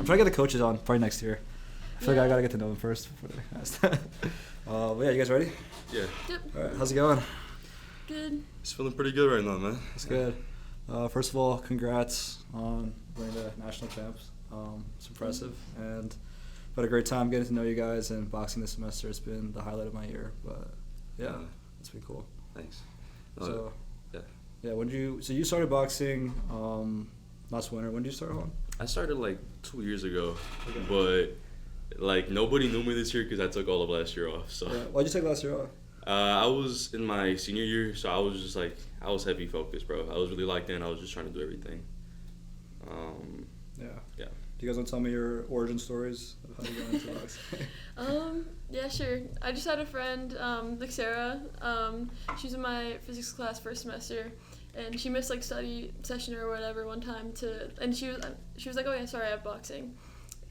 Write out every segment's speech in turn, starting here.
trying to get the coaches on probably next year. I feel like I gotta get to know them first before they ask. But yeah, you guys ready? Yeah. Yep. All right, how's it going? Good. It's feeling pretty good right now, man. That's good. First of all, congrats on winning the national champs. It's impressive, and I've had a great time getting to know you guys. And boxing this semester has been the highlight of my year. But yeah, it's been cool. Thanks. So yeah. So you started boxing last winter. When did you start, Juan? I started like 2 years ago, Okay. but like nobody knew me this year because I took all of last year off. So Yeah. Why'd you take last year off? I was in my senior year, so I was just like I was heavy focused, bro. I was really locked in. I was just trying to do everything. Yeah. Yeah. Do you guys want to tell me your origin stories of how you got into boxing? Yeah, sure. I just had a friend, like Sarah. She's in my physics class first semester, and she missed like study session or whatever one time and she was like, oh yeah, sorry, I have boxing.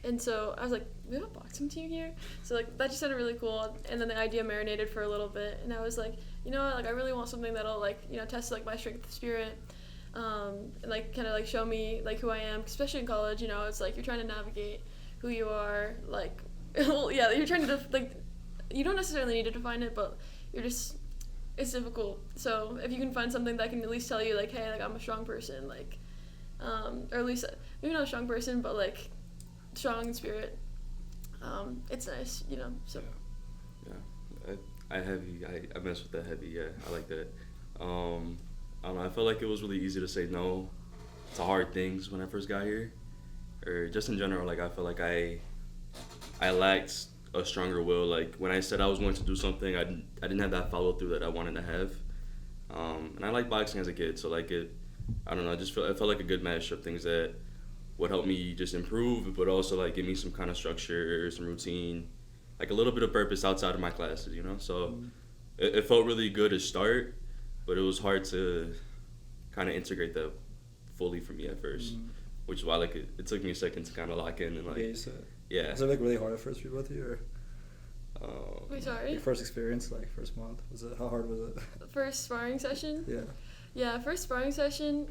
And so I was like, we have a boxing team here? So like that just sounded really cool. And then the idea marinated for a little bit, and I was like, you know what, like I really want something that'll like, you know, test like my strength of spirit. And like kind of like show me like who I am, especially in college. You know, it's like you're trying to navigate who you are. Like, well, yeah, you're trying to like, you don't necessarily need to define it, but it's difficult. So if you can find something that can at least tell you like, hey, like I'm a strong person, like, or at least maybe not a strong person, but like strong in spirit. It's nice, you know. So. Yeah. I mess with that heavy. Yeah, I like that. I don't know, I felt like it was really easy to say no to hard things when I first got here. Or just in general, like I felt like I lacked a stronger will. Like when I said I was going to do something, I didn't have that follow through that I wanted to have. And I liked boxing as a kid, so like it felt like a good match of things that would help me just improve, but also like give me some kind of structure, some routine, like a little bit of purpose outside of my classes, you know? So it felt really good to start, but it was hard to kind of integrate that fully for me at first, which is why like it took me a second to kind of lock in and like yeah. Was it like really hard at first for both of you, or Wait, sorry. your first experience, like first month, how hard was it? First sparring session. Yeah. First sparring session.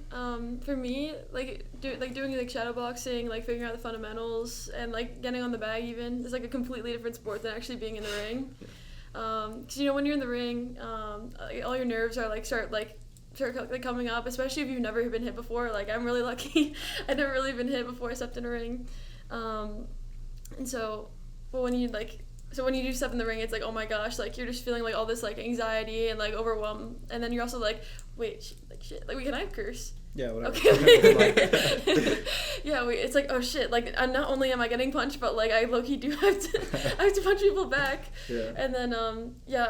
For me, like doing like shadow boxing, like figuring out the fundamentals, and like getting on the bag even is like a completely different sport than actually being in the ring. Yeah. 'Cause you know when you're in the ring, all your nerves are like start coming up, especially if you've never been hit before. Like I'm really lucky, I've never really been hit before I stepped in a ring, and so, but when you do step in the ring, it's like, oh my gosh, like you're just feeling like all this like anxiety and like overwhelm, and then you're also like, wait, shit, like can I curse? Yeah, whatever. Okay. Yeah, it's like, oh shit, like not only am I getting punched, but like I low-key do have to punch people back. Yeah. And then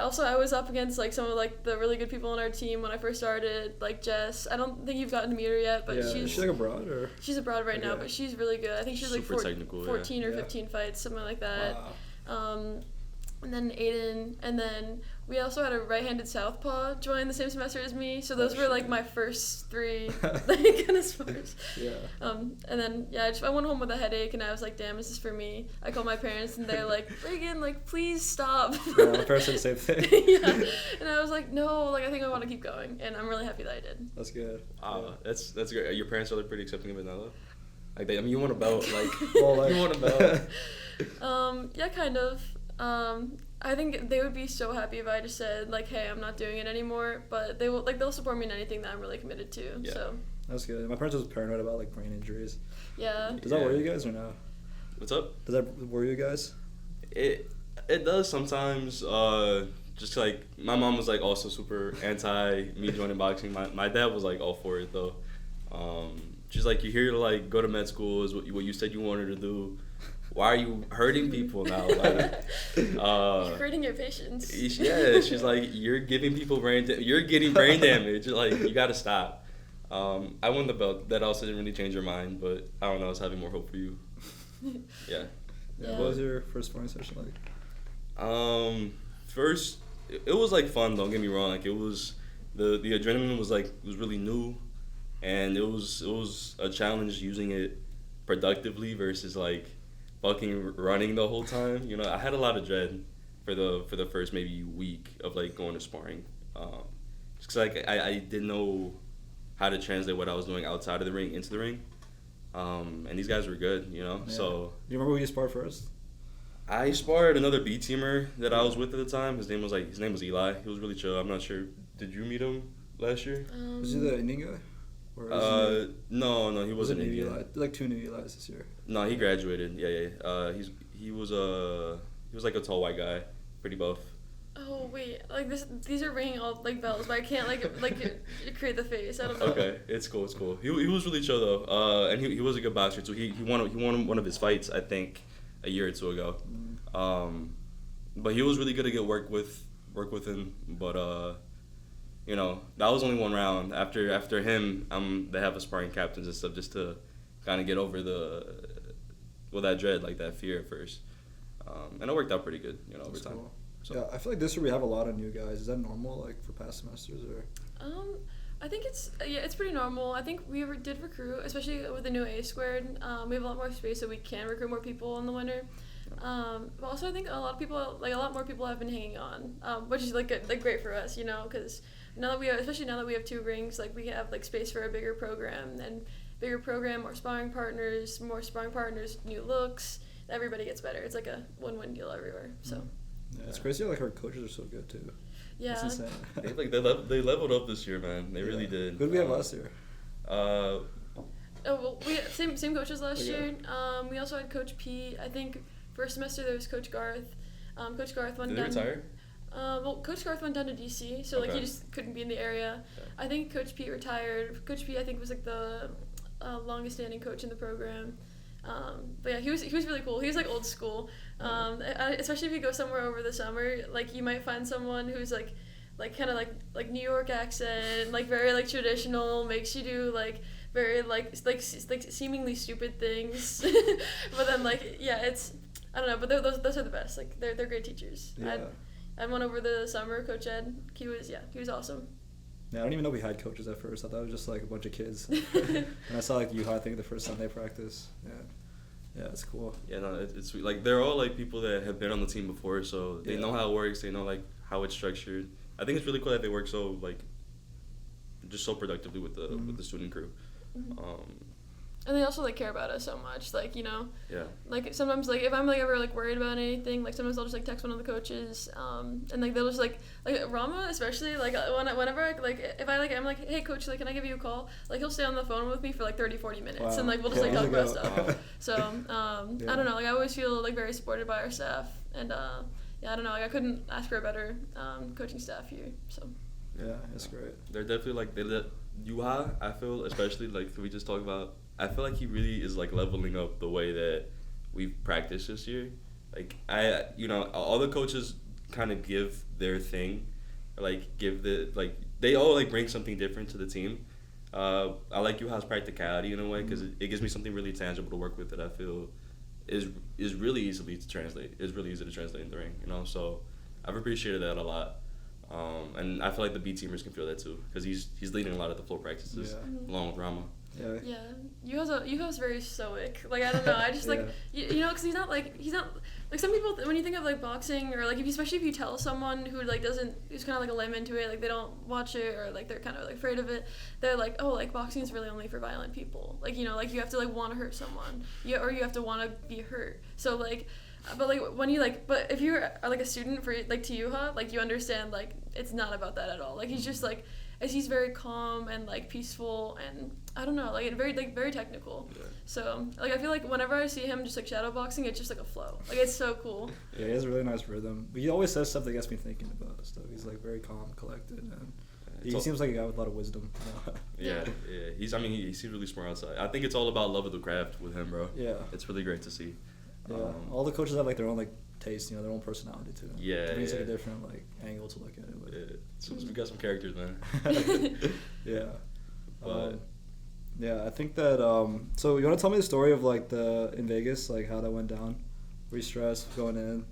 also I was up against like some of like the really good people on our team when I first started, like Jess. I don't think you've gotten to meet her yet, but Is she like abroad or? She's abroad right now, but she's really good. I think she's like 14 or 15 fights, something like that. Wow. And then Aiden, and then we also had a right-handed southpaw join the same semester as me, so those were like my first three like kind of sports. Yeah. And then I went home with a headache, and I was like, damn, is this for me? I called my parents, and they're like, Reagan, like please stop. Yeah, my parents said the same thing. Yeah, and I was like, no, like I think I want to keep going, and I'm really happy that I did. That's good. That's great. Your parents are pretty accepting of it now, though? Like you want a belt, like Well, like, you want a belt. Yeah, kind of. I think they would be so happy if I just said like, hey, I'm not doing it anymore, but they'll support me in anything that I'm really committed to. Yeah. So that's good. My parents was paranoid about like brain injuries. yeah. Does that worry you guys or no? What's up? Does that worry you guys? It does sometimes. Just like my mom was like also super anti me joining boxing. My dad was like all for it though. She's like, you're here to like go to med school is what you said you wanted to do. Why are you hurting people now? Like, You're hurting your patients. Yeah, she's like, you're giving people you're getting brain damage. Like, you gotta stop. I won the belt. That also didn't really change your mind, but I don't know. I was having more hope for you. Yeah. What was your first sparring session like? First, it was like fun. Don't get me wrong. Like it was, the adrenaline was like was really new, and it was a challenge using it productively versus like fucking running the whole time. You know, I had a lot of dread for the first maybe week of like going to sparring, just cause like I didn't know how to translate what I was doing outside of the ring into the ring. And these guys were good, you know. Yeah. So You remember who you sparred first? I sparred another B teamer that I was with at the time. His name was Eli. He was really chill. I'm not sure. Did you meet him last year? Was he the Indian guy? Or was No, he was wasn't it new Indian. Eli? Like 2 new Eli's this year. No, he graduated. Yeah. He was like a tall white guy, pretty buff. Oh wait, like these are ringing all like bells, but I can't create the face. I don't know. Okay, it's cool. He was really chill though, and he was a good boxer too. He won one of his fights, I think, a year or two ago. But he was really good to get work with him. But you know, that was only one round. After him, they have a sparring captains and stuff just to kind of get over that dread, like that fear at first. And it worked out pretty good, you know, over That's time. cool. So. Yeah, I feel like this year we have a lot of new guys. Is that normal, like for past semesters, or? I think it's pretty normal. I think we did recruit, especially with the new A squared. We have a lot more space, so we can recruit more people in the winter. But also I think a lot more people have been hanging on, which is like great for us, you know, because especially now that we have 2 rings, like we have like space for a bigger program, more sparring partners, new looks. Everybody gets better. It's like a win-win deal everywhere. So. Yeah, it's crazy. Like our coaches are so good too. Yeah. It's insane. they leveled up this year, man. They really did. Who did we have last year? Oh well, we had same coaches last year. We also had Coach P. I think first semester there was Coach Garth. Coach Garth went down. Did they retire? Well, Coach Garth went down to DC, so like Okay. he just couldn't be in the area. Okay. I think Coach P retired. Coach P I think was like the longest standing coach in the program. But yeah, he was really cool. He was like old school. Especially if you go somewhere over the summer, like you might find someone who's like kind of like New York accent, like very like traditional, makes you do like very like seemingly stupid things. But then like yeah, it's I don't know, but those are the best. Like they're great teachers. Yeah. I had one over the summer, Coach Ed. He was awesome. Yeah, I don't even know we had coaches at first. I thought it was just like a bunch of kids. And I saw like I think the first Sunday practice. Yeah, it's cool. Yeah, no, it's sweet. Like they're all like people that have been on the team before, so they know how it works. They know like how it's structured. I think it's really cool that they work so like just so productively with the student crew. And they also like care about us so much, like, you know. Yeah. Like sometimes like if I'm like ever like worried about anything, like sometimes I'll just like text one of the coaches, and like they'll just like Rama especially, like whenever I like if I like I'm like, hey coach, like can I give you a call, like he'll stay on the phone with me for like 30-40 minutes. Wow. And like we'll just like talk about Go. stuff. So I don't know, like I always feel like very supported by our staff, and yeah, I don't know, like I couldn't ask for a better coaching staff here. So Yeah, it's great. They're definitely like Yuha, I feel, especially like we just talked about, I feel like he really is like leveling up the way that we've practiced this year. Like all the coaches kind of give their thing, like they all like bring something different to the team. I like Yuha's practicality in a way because it gives me something really tangible to work with that I feel is really easily to translate. It's really easy to translate in the ring, you know. So I've appreciated that a lot. And I feel like the B teamers can feel that too, because he's leading a lot of the floor practices along with Rama. Yeah, Yuha's very stoic. Like I don't know, I just like you know, because he's not like some people when you think of like boxing or like especially if you tell someone who like who's kind of like a limb into it, like they don't watch it or like they're kind of like afraid of it, they're like, oh, like boxing is really only for violent people. Like, you know, like you have to like want to hurt someone, or you have to want to be hurt. So like. But like when you like, but if you are like a student for like to Yuha, like you understand like it's not about that at all. Like he's just like, he's very calm and like peaceful and I don't know, like very technical. Yeah. So like I feel like whenever I see him just like shadow boxing, it's just like a flow. Like it's so cool. Yeah, he has a really nice rhythm. He always says stuff that gets me thinking about stuff. He's like very calm, collected, and he seems like a guy with a lot of wisdom. Yeah. He seems really smart outside. I think it's all about love of the craft with him, bro. Yeah. It's really great to see. Yeah, all the coaches have like their own like taste, you know, their own personality too. Yeah, it brings like a different like angle to look at it. Like. So we got some characters, man. Yeah, I think that. So you want to tell me the story of like in Vegas, like how that went down? Were you stressed going in?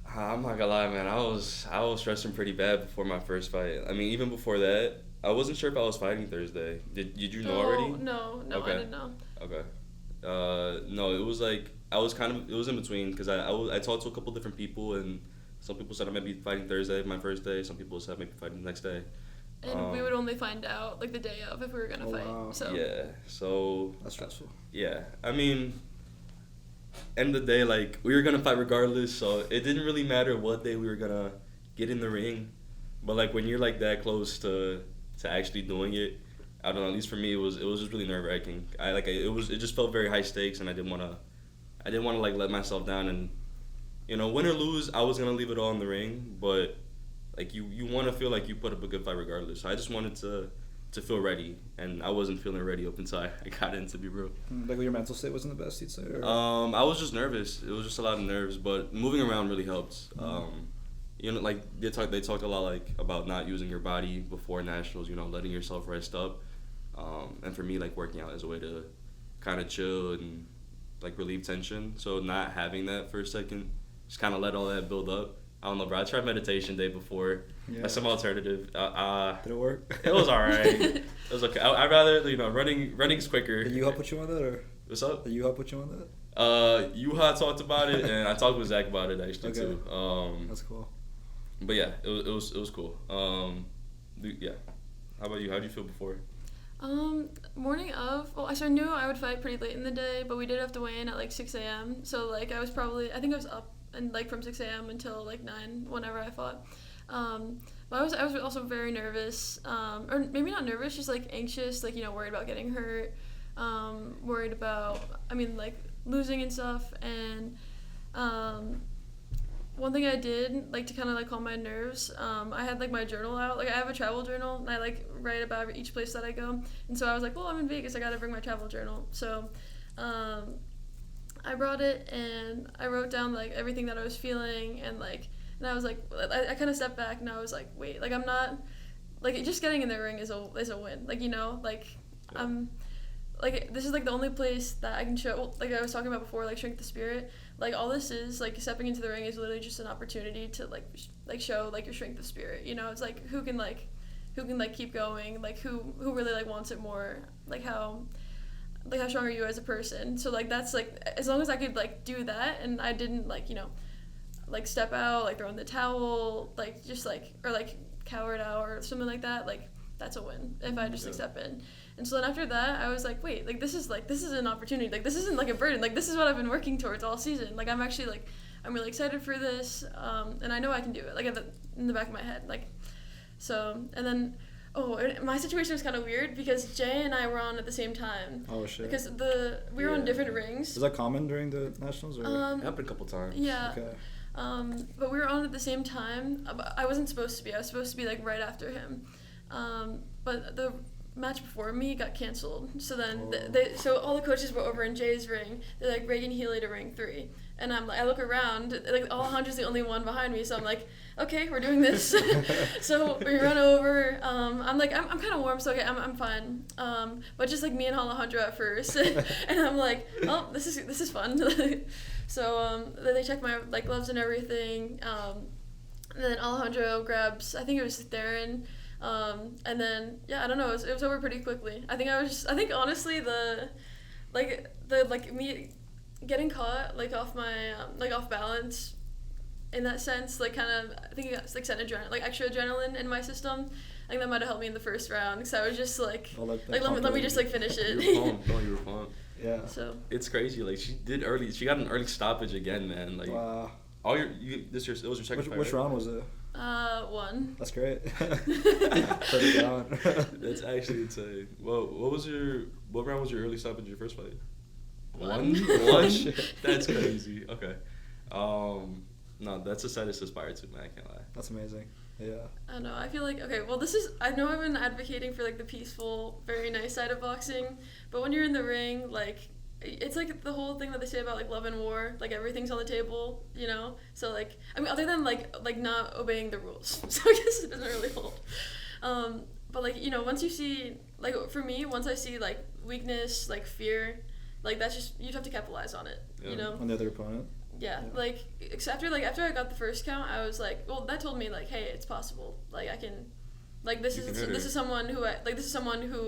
I'm not gonna lie, man. I was stressing pretty bad before my first fight. I mean, even before that, I wasn't sure if I was fighting Thursday. Did you know already? No, okay. I didn't know. Okay. No, it was like it was in between because I talked to a couple different people and some people said I might be fighting Thursday, my first day. Some people said I might be fighting the next day. And we would only find out like the day of if we were gonna fight. Wow. So Yeah, so That's stressful. yeah, I mean, end of the day, like, we were gonna fight regardless, so it didn't really matter what day we were gonna get in the ring. But like when you're like that close to actually doing it, I don't know. At least for me, it was just really nerve wracking. It just felt very high stakes, and I didn't wanna like let myself down. And win or lose, I was gonna leave it all in the ring. But like you want to feel like you put up a good fight regardless. So I just wanted to feel ready, and I wasn't feeling ready up until I got in, to be real. Like your mental state wasn't the best, you'd say? Or? I was just nervous. It was just a lot of nerves, but moving around really helps. Like they talked a lot like about not using your body before nationals. Letting yourself rest up. And for me, like working out is a way to kind of chill and like relieve tension. So not having that for a second, just kind of let all that build up. I don't know, bro. I tried meditation day before. Yeah. That's some alternative. Did it work? It was alright. It was okay. I'd rather running's quicker. Did you put you on that, or what's up? did you put you on that? Yuha talked about it, and I talked with Zach about it actually Okay. too. That's cool. But yeah, it was cool. Yeah. How about you? How'd you feel before? Morning of, well, I knew I would fight pretty late in the day, but we did have to weigh in at like 6 a.m. So like I think I was up and like from 6 a.m. until like 9 whenever I fought. But I was also very nervous, or maybe not nervous, just like anxious, like worried about getting hurt, worried about like losing and stuff. And one thing I did like to kind of like calm my nerves, I had like my journal out. Like I have a travel journal, and I like write about each place that I go. And so I was like, well, I'm in Vegas, I gotta bring my travel journal. So I brought it, and I wrote down like everything that I was feeling, and I was like, I kind of stepped back, and I was like, wait, like I'm not, like just getting in the ring is a win, like I'm, like this is like the only place that I can show, like I was talking about before, like shrink the spirit. Like all this is like stepping into the ring is literally just an opportunity to like show like your strength of spirit. It's like who can keep going, like who really like wants it more, like how strong are you as a person. So like that's like, as long as I could like do that, and I didn't like like step out, like throw in the towel, like just like, or like cowered out or something like that, like that's a win if I just like step in. And so then after that, I was like, wait, like this is an opportunity, like this isn't like a burden, like this is what I've been working towards all season. Like I'm actually like, I'm really excited for this, and I know I can do it, like in the back of my head, like. So, and then, my situation was kind of weird because Jay and I were on at the same time. Oh shit. Because we were on different rings. Is that common during the nationals? Or? It happened a couple times. Yeah. Okay. But we were on at the same time. I wasn't supposed to be. I was supposed to be like right after him. But the match before me got canceled. So then so all the coaches were over in Jay's ring. They're like, Reagan, Healy to ring 3. And I look around, like Alejandro's the only one behind me. So I'm like, okay, we're doing this. So we run over. I'm like, I'm kind of warm, so okay, I'm fine. But just like me and Alejandro at first, and I'm like, oh, this is fun. So then they check my like gloves and everything. And then Alejandro grabs, I think it was Theron. And then I don't know, it was over pretty quickly. I think honestly me getting caught like off my like off balance in that sense, like kind of, I think it's like sent extra adrenaline in my system. I think that might have helped me in the first round, because I was just like let me just like finish it. You were pumped. No, you were pumped. Yeah. So it's crazy. Like she got an early stoppage again, man. Like wow. It was your second fight. Which round was it? 1. That's great. Perfect round. That's actually insane. Well, what round was your early stoppage in your first fight? 1. 1? That's crazy. Okay. No, that's a sight to aspire to, man. I can't lie. That's amazing. Yeah. I don't know. I feel like, okay, well, I know I've been advocating for like the peaceful, very nice side of boxing, but when you're in the ring, like, it's like the whole thing that they say about like love and war, like everything's on the table, So like, I mean, other than like not obeying the rules, so I guess it doesn't really hold. But like, once you see, like for me, once I see like weakness, like fear, like that's just, you have to capitalize on it, On the other opponent. Yeah, like after I got the first count, I was like, well, that told me like, hey, it's possible. Like I can, like this is someone who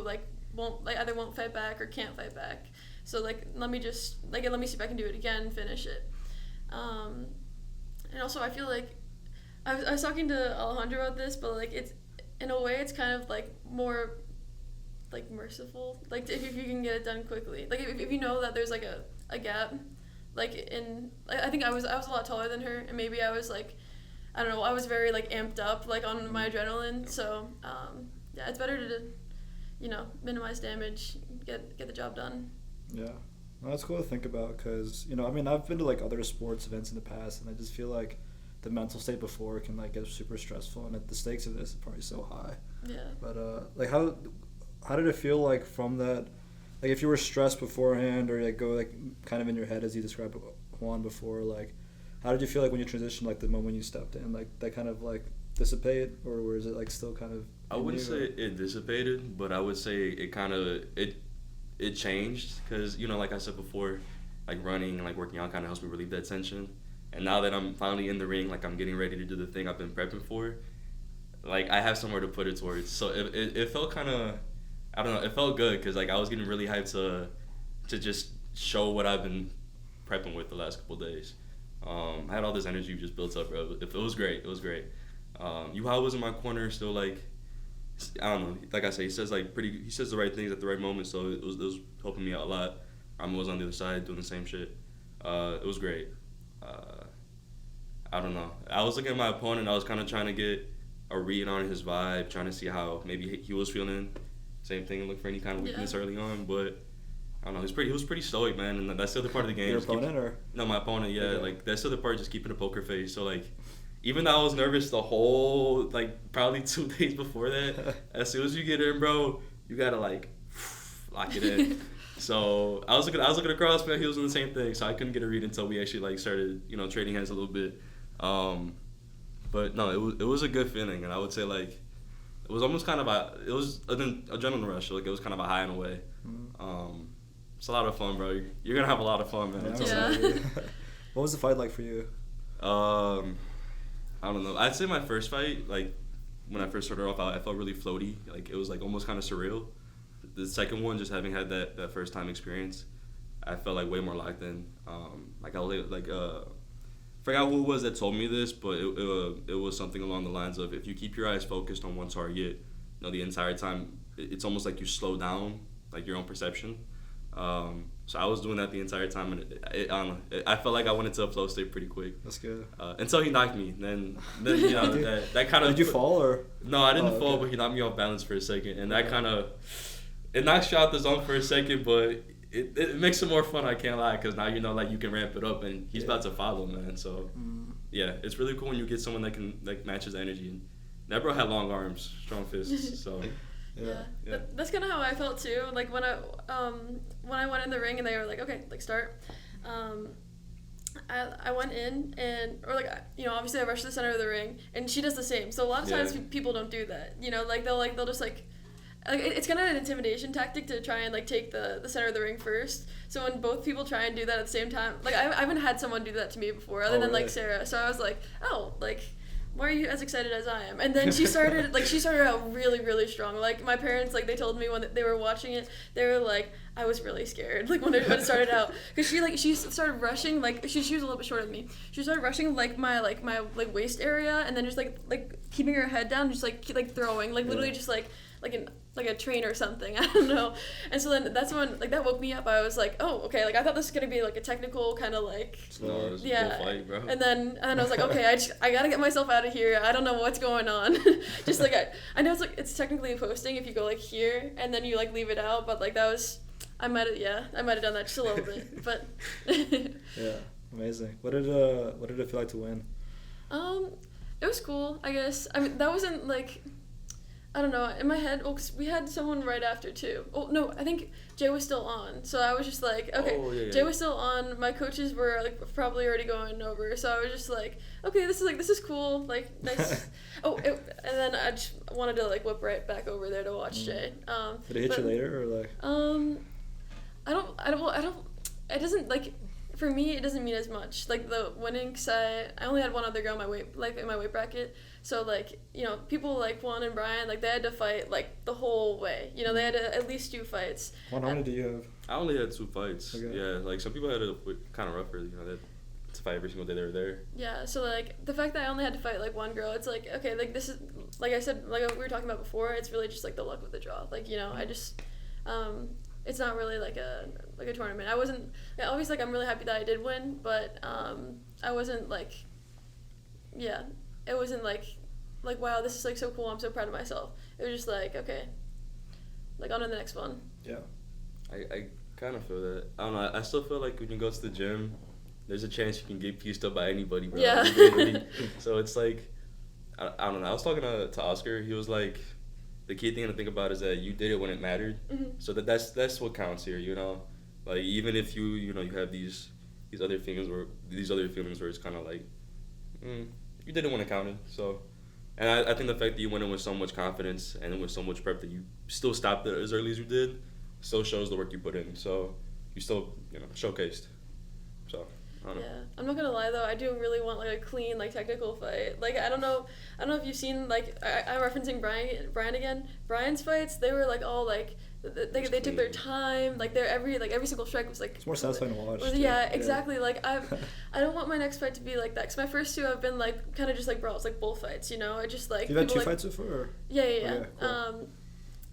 like won't, like either won't fight back or can't fight back. So like let me see if I can do it again, finish it. And also I feel like I was talking to Alejandro about this, but like in a way, it's kind of like more like merciful. Like if you can get it done quickly. Like if you know that there's like a gap, like I think I was a lot taller than her, and maybe I was like, I don't know, I was very like amped up like on my adrenaline. So yeah, it's better to, minimize damage, get the job done. Yeah. Well, that's cool to think about because, I mean, I've been to like other sports events in the past, and I just feel like the mental state before can like get super stressful, and the stakes of this are probably so high. Yeah. But like how did it feel like from that? Like if you were stressed beforehand, or like go like kind of in your head as you described Juan before, like how did you feel like when you transitioned, like the moment you stepped in, like that kind of like dissipate, or was it like still kind of? I wouldn't say it dissipated, but I would say it kind of it changed because like I said before, like running and like working out kind of helps me relieve that tension. And now that I'm finally in the ring, like I'm getting ready to do the thing I've been prepping for, like I have somewhere to put it towards. So it felt kind of, I don't know, it felt good because like I was getting really hyped to just show what I've been prepping with the last couple of days. I had all this energy just built up, bro. It was great. It was great. Yuhao was in my corner, still like, I don't know. Like I said, he says the right things at the right moment. So it was helping me out a lot. I was on the other side doing the same shit. It was great. I don't know. I was looking at my opponent. I was kind of trying to get a read on his vibe, trying to see how maybe he was feeling. Same thing, look for any kind of weakness early on. But I don't know. He was pretty stoic, man. And that's the other part of the game. Your opponent or? No, my opponent. Yeah, Okay. like that's the other part, just keeping a poker face. So like, even though I was nervous the whole like probably 2 days before that, as soon as you get in, bro, you gotta like lock it in. So I was looking across, man. He was doing the same thing, so I couldn't get a read until we actually like started, trading hands a little bit. But no, it was a good feeling, and I would say like it was almost kind of it was an adrenaline rush. Like it was kind of a high in a way. It's a lot of fun, bro. You're gonna have a lot of fun, man. Yeah. What was the fight like for you? I don't know. I'd say my first fight, like when I first started off, I felt really floaty. Like it was like almost kind of surreal. The second one, just having had that first time experience, I felt like way more locked in. Like I was like forgot who it was that told me this, but it was something along the lines of if you keep your eyes focused on one target, the entire time, it's almost like you slow down like your own perception. So I was doing that the entire time, and I don't know. I felt like I went into a flow state pretty quick. That's good. Until he knocked me, then that kind of. Did you fall or? No, I didn't fall, okay. but he knocked me off balance for a second, and that kind of it knocks you out the zone for a second, but it makes it more fun. I can't lie, because now like you can ramp it up, and he's about to follow, man. So yeah, it's really cool when you get someone that can like match his energy. And that bro had long arms, strong fists, so. Yeah. That's kind of how I felt too. Like when I went in the ring and they were like, okay, like start. I went in obviously I rushed to the center of the ring, and she does the same. So a lot of times people don't do that. They'll just like it's kind of an intimidation tactic to try and like take the center of the ring first. So when both people try and do that at the same time, like I haven't had someone do that to me before, other than like Sarah. So I was like, oh, like. Why are you as excited as I am? And then she started out really, really strong. Like my parents, like they told me when they were watching it, they were like, I was really scared. Like when it started out, because she started rushing. Like she was a little bit shorter than me. She started rushing like my waist area, and then just like keeping her head down, just like throwing, like literally just like a train or something. I don't know. And so then that's when like that woke me up. I was like, oh, okay. Like I thought this was gonna be like a technical kind of like it was a full fight, bro. And then I was like, okay, I gotta get myself out of here. I don't know what's going on. Just like I know it's technically posting if you go like here and then you like leave it out, but like that was I might have done that just a little bit, but. Yeah, amazing. What did it feel like to win? It was cool, I guess. I mean, that wasn't like. I don't know, in my head, well, 'cause we had someone right after, too. Oh, no, I think Jay was still on, so I was just like, okay, Jay was still on, my coaches were, like, probably already going over, so I was just like, okay, this is cool, like, nice. And then I just wanted to, like, whip right back over there to watch Jay. Did it hit you later, or, like? It doesn't, like, for me, it doesn't mean as much, like, the winning, 'cause I only had one other girl in my weight bracket. So, like, people like Juan and Brian, like, they had to fight, like, the whole way. They had to at least 2 fights. Juan, how many do you have? I only had 2 fights. Okay. Yeah, like, some people had it kind of rougher, that to fight every single day they were there. Yeah, so like the fact that I only had to fight like one girl, it's like, okay, like this is, like I said, like we were talking about before, it's really just like the luck of the draw. Like, you know, I just it's not really like a tournament. I wasn't, yeah, obviously like I'm really happy that I did win, but I wasn't like, yeah, it wasn't like wow, this is like so cool, I'm so proud of myself. It was just like, okay, like on to the next one. Yeah. I kind of feel that. I don't know. I still feel like when you go to the gym, there's a chance you can get pieced up by anybody, bro. Yeah. So it's like, I don't know. I was talking to Oscar. He was like, the key thing to think about is that you did it when it mattered. Mm-hmm. So that's what counts here, you know. Like even if you have these other feelings where it's kind of like, you did it when it counted. So, and I think the fact that you went in with so much confidence and with so much prep that you still stopped it as early as you did still shows the work you put in. So you still showcased. So. Yeah, I'm not gonna lie though, I do really want like a clean like technical fight. Like I don't know if you've seen, like I'm referencing Brian again. Brian's fights, they were like all like they took their time. Like every single strike was like. It's more satisfying to watch. Yeah, exactly. Like I don't want my next fight to be like that. Cause my first two have been like kind of just like brawls, like bullfights. You know, I just like. You've had two fights before. Or? Yeah. Cool.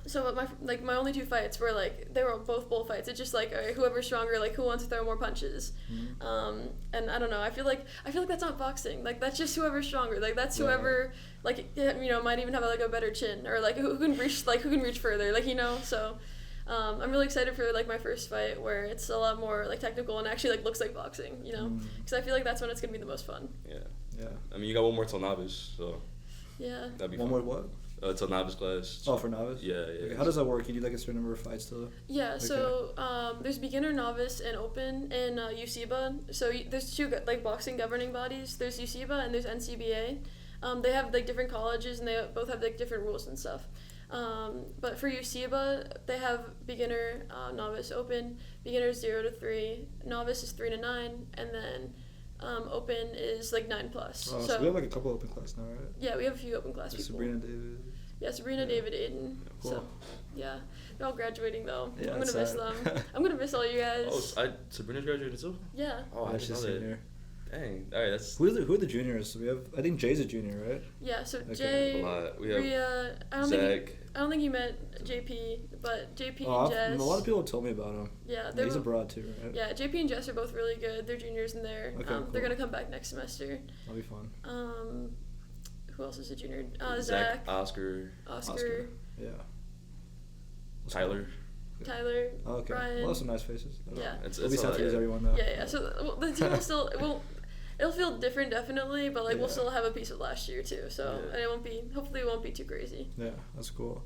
So my only two fights were like they were both bullfights. It's just like, all right, whoever's stronger, like who wants to throw more punches. Mm-hmm. And I don't know. I feel like that's not boxing. Like that's just whoever's stronger. Like that's whoever like might even have like a better chin, or like who can reach further. Like So I'm really excited for like my first fight where it's a lot more like technical and actually like looks like boxing. Because I feel like that's when it's gonna be the most fun. Yeah. Yeah. I mean, you got one more till novice, so. Yeah. That'd be one fun. more what? Till novice class. Oh, for novice? Yeah. Okay. How does that work? You do like a certain number of fights to? Yeah, okay. So there's beginner, novice, and open in USIBA. So there's two like boxing governing bodies. There's USIBA and there's NCBA. They have like different colleges and they both have like different rules and stuff. But for USIBA, they have beginner, novice, open. Beginner is 0 to 3, novice is 3 to 9, and then open is like 9+. So we have like a couple open class now, right? Yeah, we have a few open class people. Sabrina, David. Yeah, Sabrina, David, Aiden. Cool. So, yeah, they're all graduating though. Yeah, I'm gonna miss them. I'm gonna miss all you guys. Oh, Sabrina's graduated too? Yeah. Oh, I she's didn't know that. senior. Dang. All right, that's. Who are the juniors? So we have. I think Jay's a junior, right? Yeah. So Okay. Jay, A lot. We have Rhea. I don't think you met JP, but JP and Jess. A lot of people have told me about him. Yeah, he's abroad too, right? Yeah, JP and Jess are both really good. They're juniors in there. Okay, cool. They're gonna come back next semester. That'll be fun. Who else is a junior? Zach, Oscar. Yeah. Tyler. Oh, okay. Brian. Well, some nice faces. Yeah. We'll be sad to lose everyone though. Yeah. So the team will still it'll feel different definitely, but like we'll still have a piece of last year too. So and hopefully it won't be too crazy. Yeah, that's cool.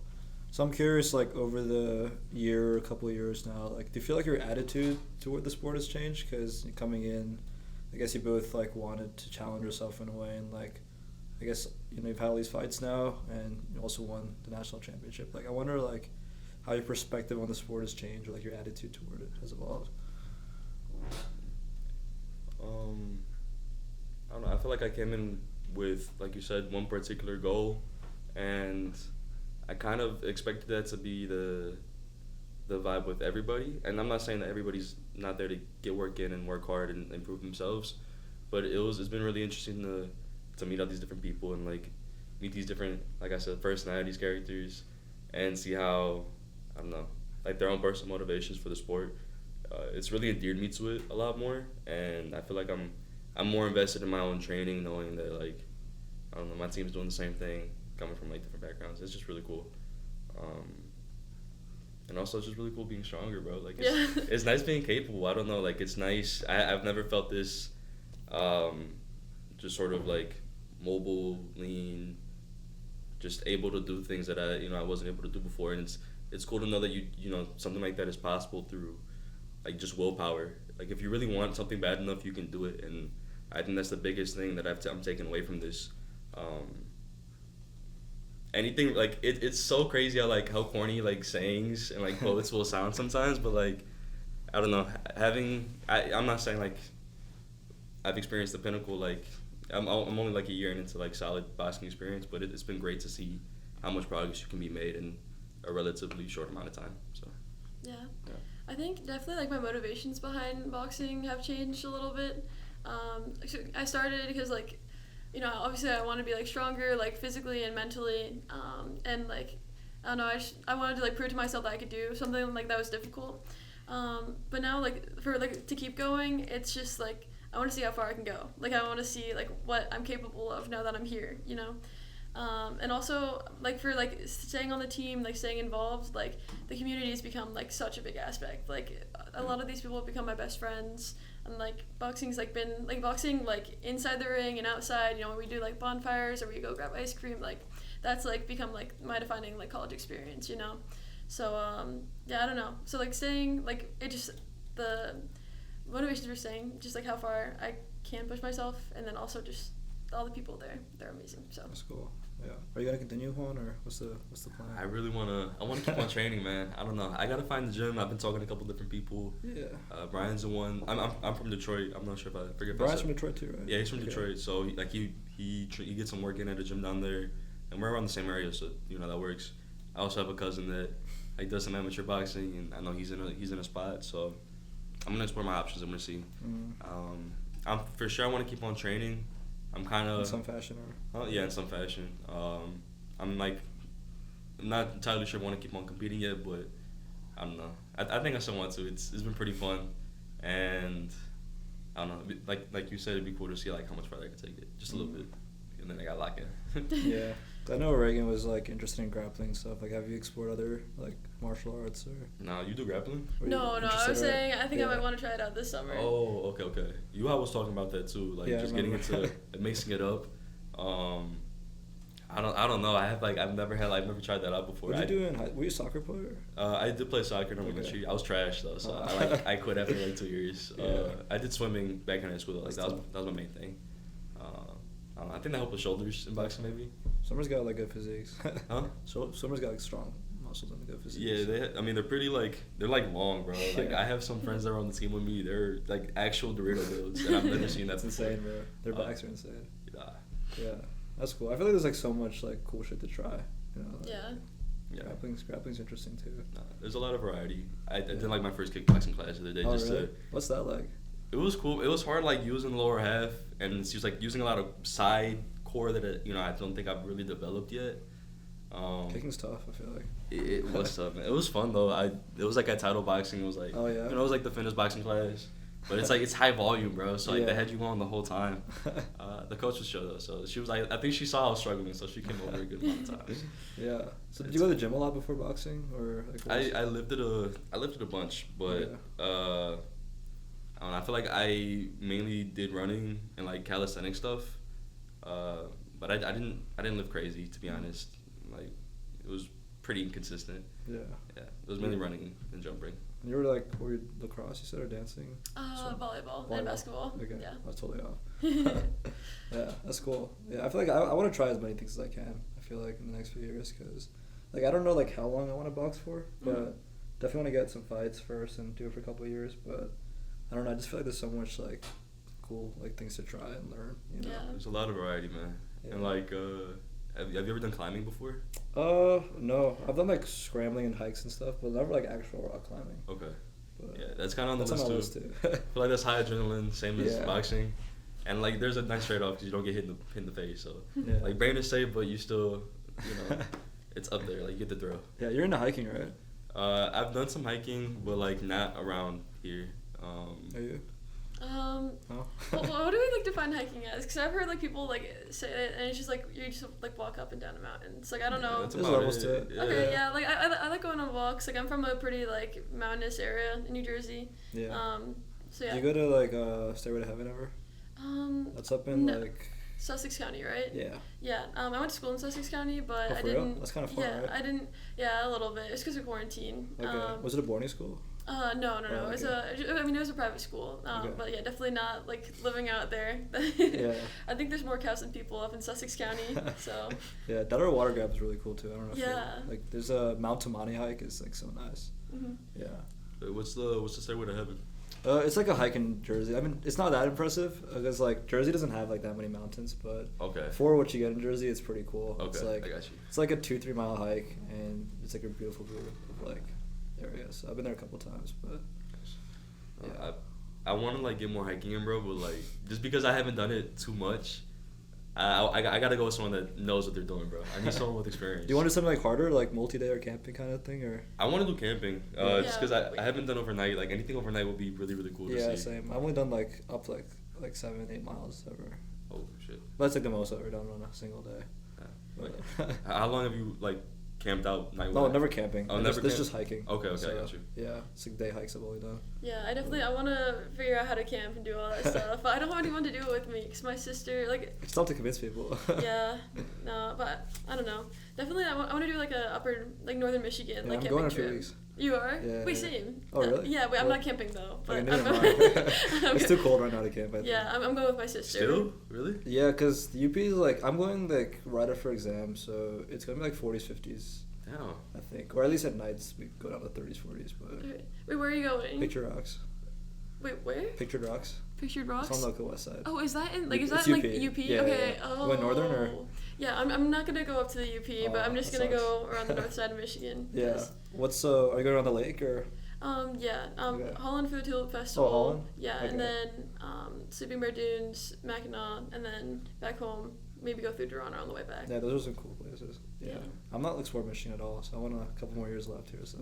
So I'm curious, like over the year, a couple of years now, like do you feel like your attitude toward the sport has changed? Because coming in, I guess you both like wanted to challenge yourself in a way, and like I guess you've had all these fights now, and you also won the national championship. Like I wonder like how your perspective on the sport has changed, or like your attitude toward it has evolved. I don't know. I feel like I came in with, like you said, one particular goal, and I kind of expected that to be the vibe with everybody. And I'm not saying that everybody's not there to get work in and work hard and improve themselves, but it's been really interesting to meet all these different people and like meet these different, like I said, personalities, characters, and see how, I don't know, like their own personal motivations for the sport. It's really endeared me to it a lot more, and I feel like I'm more invested in my own training, knowing that like, I don't know, my team's doing the same thing, coming from like different backgrounds. It's just really cool. And also it's just really cool being stronger, bro. Like it's nice being capable. I don't know, like it's nice. I've never felt this just sort of like mobile, lean, just able to do things that I wasn't able to do before. And it's cool to know that you know something like that is possible through like just willpower. Like if you really want something bad enough, you can do it. And I think that's the biggest thing that I'm taking away from this. Anything like it's so crazy how corny like sayings and like quotes will sound sometimes, but like I don't know, I'm not saying like I've experienced the pinnacle, like I'm only like a year into like solid boxing experience, but it's been great to see how much progress you can be made in a relatively short amount of time. So yeah. I think definitely like my motivations behind boxing have changed a little bit. So I started because like, you know, obviously I want to be like stronger, like physically and mentally, and like I don't know, I wanted to like prove to myself that I could do something like that was difficult. But now like for like to keep going, it's just like I want to see how far I can go. Like I want to see like what I'm capable of now that I'm here, you know. And also like for like staying on the team, like staying involved, like the community has become like such a big aspect. Like a lot of these people have become my best friends, and like boxing's like been like boxing like inside the ring and outside, you know, when we do like bonfires or we go grab ice cream, like that's like become like my defining like college experience, you know. So yeah, I don't know, so like staying like it just the motivations for staying, just like how far I can push myself, and then also just all the people there, they're amazing. So That's cool. Yeah. Are you gonna continue, Juan, or what's the plan? I really wanna keep on training, man. I don't know. I gotta find the gym. I've been talking to a couple different people. Yeah. Brian's the one. I'm from Detroit. I'm not sure if I forget. Brian's from Detroit too, right? Yeah, he's from Okay. Detroit. So he gets some work in at a gym down there, and we're around the same area, so you know that works. I also have a cousin that like does some amateur boxing, and I know he's in a spot. So I'm gonna explore my options. I'm gonna see. I'm for sure. I want to keep on training. I'm kind of In some fashion, or yeah, in some fashion. I'm not entirely sure I want to keep on competing yet, but I don't know. I think I still want to. It's been pretty fun, and I don't know. Like you said, it'd be cool to see like how much farther I can take it, just a little bit, and then I got lock in. Yeah. I know Reagan was like interested in grappling and stuff. Like, have you explored other like martial arts or? No, you do grappling? Were you no, I interested, was right? saying I think Yeah. I might want to try it out this summer. Oh, okay. I was talking about that too, like Yeah, I just getting remember. into mixing it up. I don't know. I've never tried that out before. What did you do in were you a soccer player? I did play soccer in elementary. Okay. I was trash though, so Oh. I quit after like 2 years. Yeah. I did swimming back in high school. Like That's that was tough. my main thing. I think that helped with shoulders in boxing maybe. Summer's got like good physiques. Huh? So Summer's got like strong muscles and good physiques. Yeah, they're pretty they're like long, bro. Like Yeah. I have some friends that are on the team with me. They're like actual Dorito builds, and I've never seen that That's before. insane, bro. Their backs are insane. Yeah. Yeah, that's cool. I feel like there's like so much like cool shit to try. You know, like, Yeah. grappling's interesting too. There's a lot of variety. I Yeah. did like my first kickboxing class the other day. Oh, just really? What's that like? It was cool. It was hard like using the lower half, and it's just like using a lot of side core that I don't think I've really developed yet. Kicking's tough, I feel like. It was tough, man. It was fun though. It was like at title boxing. It was like Oh, yeah? it was like the fitness boxing class, but it's like it's high volume, bro. So like Yeah. they had you on the whole time. The coach was chill though, so she was like, I think she saw I was struggling, so she came over a good amount of times. Yeah. So did you go to the gym a lot before boxing, or like? what was- I lifted a bunch, but I don't know, I feel like I mainly did running and like calisthenic stuff, but I didn't lift crazy, to be honest. Like it was pretty inconsistent. Yeah. Yeah, it was mainly running and jumping. And you were like, what were you, lacrosse? You said, or dancing? Volleyball and basketball. Okay. Yeah. I was totally off. Yeah, that's cool. Yeah, I feel like I want to try as many things as I can. I feel like in the next few years, because like I don't know like how long I want to box for, but definitely want to get some fights first and do it for a couple of years. But I don't know. I just feel like there's so much like cool like things to try and learn. You know? Yeah. There's a lot of variety, man. Yeah. And like, have you ever done climbing before? No. I've done like scrambling and hikes and stuff, but never like actual rock climbing. Okay. But Yeah, that's kind of on the that's list on too. my list too. I feel like that's high adrenaline, same as Yeah. boxing, and like there's a nice trade-off because you don't get hit in the face. So Yeah. like brain is safe, but you still, it's up there. Like you get the throw. Yeah, you're into hiking, right? I've done some hiking, but like not around here. Are you? Um, No. well, what do we like define hiking as? Because I've heard like people like say it, and it's just like you just like walk up and down a mountain. It's like I don't know. That's There's about levels to it. Okay, yeah, like I like going on walks. Like I'm from a pretty like mountainous area in New Jersey. Yeah. So yeah. Do you go to like Stairway to Heaven ever? That's up in No. like. Sussex County, right? Yeah. Yeah. I went to school in Sussex County, but Oh, I for real? didn't. That's kinda far, Yeah, right? I didn't. Yeah, a little bit. It's because of quarantine. Okay. Was it a boarding school? No. Oh, It was okay. I mean, it was a private school. Okay. But yeah, definitely not like living out there. Yeah. I think there's more cows than people up in Sussex County. So. Yeah, Delaware Water Gap is really cool too. I don't know. Yeah. If like there's a Mount Tamani hike. It's like so nice. Mhm. Yeah. What's the Stairway to Heaven? It's like a hike in Jersey. I mean, it's not that impressive because like Jersey doesn't have like that many mountains, but Okay. for what you get in Jersey, it's pretty cool. Okay, It's like I got you. it's like a 2-3 mile hike, and it's like a beautiful view of like area. So I've been there a couple times, but yeah. I want to like get more hiking in, bro. But like just because I haven't done it too much, I gotta go with someone that knows what they're doing, bro. I need someone with experience. Do you want to do something like harder, like multi-day or camping kind of thing, or? I want to do camping, just because I haven't done overnight. Like anything overnight would be really really cool to see. Yeah, same. I've only done like up to like 7-8 miles ever. Oh shit. But that's like the most I've ever done on a single day. Yeah. Like, how long have you like camped out night? No, never camping. Oh, never. This is just hiking. Okay, So, I got you. Yeah, it's like day hikes I've only done. Yeah, I want to figure out how to camp and do all that stuff. But I don't have anyone to do it with me because my sister, like... It's tough to convince people. Yeah, no, but I don't know. Definitely, I want to do like a upper, like northern Michigan, Yeah, like I'm camping going in a trip. few weeks. You are? Yeah, Wait, yeah. same. Oh, really? Yeah, wait, I'm Well, not camping though. Okay, But never I'm, mind. I'm It's too cold right now to camp, I think. Yeah, I'm going with my sister. Still? Really? Yeah, because the UP is like, I'm going like right after exams, so it's going to be like 40s, 50s, Yeah. I think. Or at least at nights, we go down to 30s, 40s, but... Wait, where are you going? Pictured Rocks. Wait, where? Pictured Rocks. Pictured Rocks? It's on the local west side. Oh, is that in like It's like UP. UP? Yeah, Okay. yeah. Oh. You went northern, or? Yeah, I'm not gonna go up to the UP, but Oh, I'm just that gonna sucks. go around the north side of Michigan. Yeah. 'Cause, What's are you going around the lake or? Yeah. Okay. Holland Food Tulip Festival. Oh, Holland? Yeah, Okay. and then Sleeping Bear Dunes, Mackinac, and then back home. Maybe go through Toronto on the way back. Yeah, those are some cool places. Yeah. Yeah. I'm not exploring Michigan at all, so I want a couple more years left here, so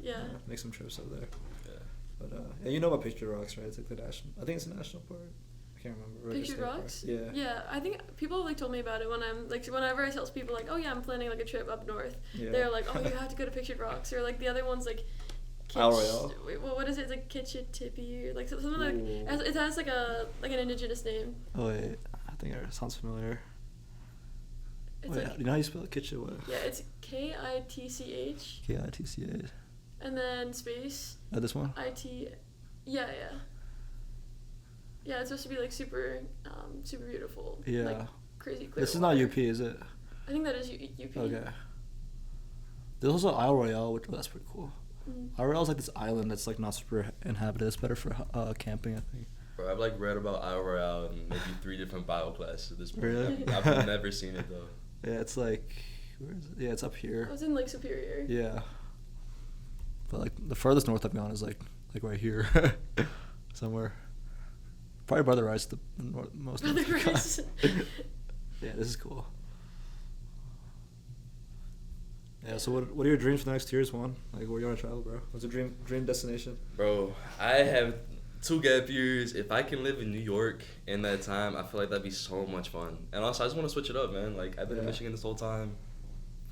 Yeah. make some trips over there. Yeah. But yeah, you know about Pictured Rocks, right? It's like the national. I think it's a national park. I can't remember. Or like a Pictured state park. Rocks? Yeah. Yeah, I think people have like told me about it when I'm like whenever I tell people like, oh yeah, I'm planning like a trip up north. Yeah. They're like, oh, you have to go to Pictured Rocks, or like the other one's like. Isle Royale? Wait, what is it? It's like Kitchitippy or like something like Ooh. it has like an indigenous name. Oh wait, I think it sounds familiar. It's Wait, like you know how you spell Kitchen? What? yeah, it's Kitch Kitch. and then space This one? IT. Yeah. Yeah, it's supposed to be like super beautiful. Yeah. Like crazy clear. This is not water. UP, is it? I think that is UP. Okay. There's also Isle Royale, which that's pretty cool. Mm. Isle Royale is like this island that's like not super inhabited. It's better for camping, I think. Bro, I've like read about Isle Royale in maybe 3 different bio classes at this point. Really? I've never seen it though. Yeah, it's like, where is it? Yeah, it's up here. I was in Lake Superior. Yeah. But like the furthest north I've gone is like right here, somewhere. Probably Brother Rice, the most. Brother north I've gone. Rice. Yeah, this is cool. Yeah. So what are your dreams for the next 2 years, Juan? Like, where you want to travel, bro? What's your dream destination? Bro, I have 2 gap years. If I can live in New York in that time, I feel like that'd be so much fun. And also, I just want to switch it up, man. Like, I've been in Yeah. Michigan this whole time.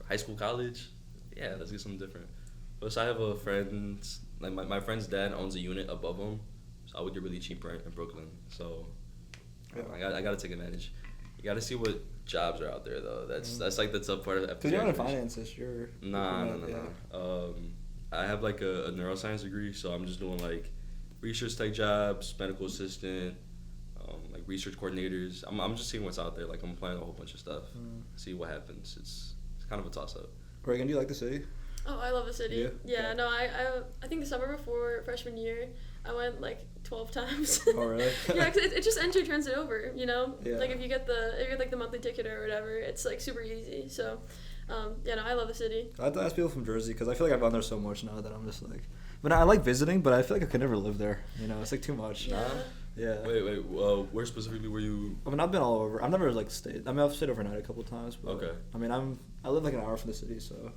High school, college. Yeah, let's get something different. Plus, I have a friend, like, my friend's dad owns a unit above him. So I would get really cheap rent in Brooklyn. So, Yeah. I got to take advantage. You got to see what jobs are out there, though. That's like the tough part of FTR. Because you're not in finances, you're. Nah. Yeah. I have like a neuroscience degree, so I'm just doing like research tech jobs, medical assistant, like research coordinators. I'm just seeing what's out there. Like I'm applying a whole bunch of stuff, see what happens. It's kind of a toss up. Reagan, do you like the city? Oh, I love the city. Yeah? No, I think the summer before freshman year, I went like 12 times. Oh, really? Yeah, 'cause it just entry transit over, you know? Yeah. Like if you get like the monthly ticket or whatever, it's like super easy. So, yeah, no, I love the city. I have to ask people from Jersey because I feel like I've gone there so much now that I'm just like, but I like visiting, but I feel like I could never live there. You know, it's like too much. Yeah. Yeah. Wait. Where specifically were you? I mean, I've been all over. I've never like stayed. I mean, I've stayed overnight a couple times. But, Okay. I mean, I live like an hour from the city, so.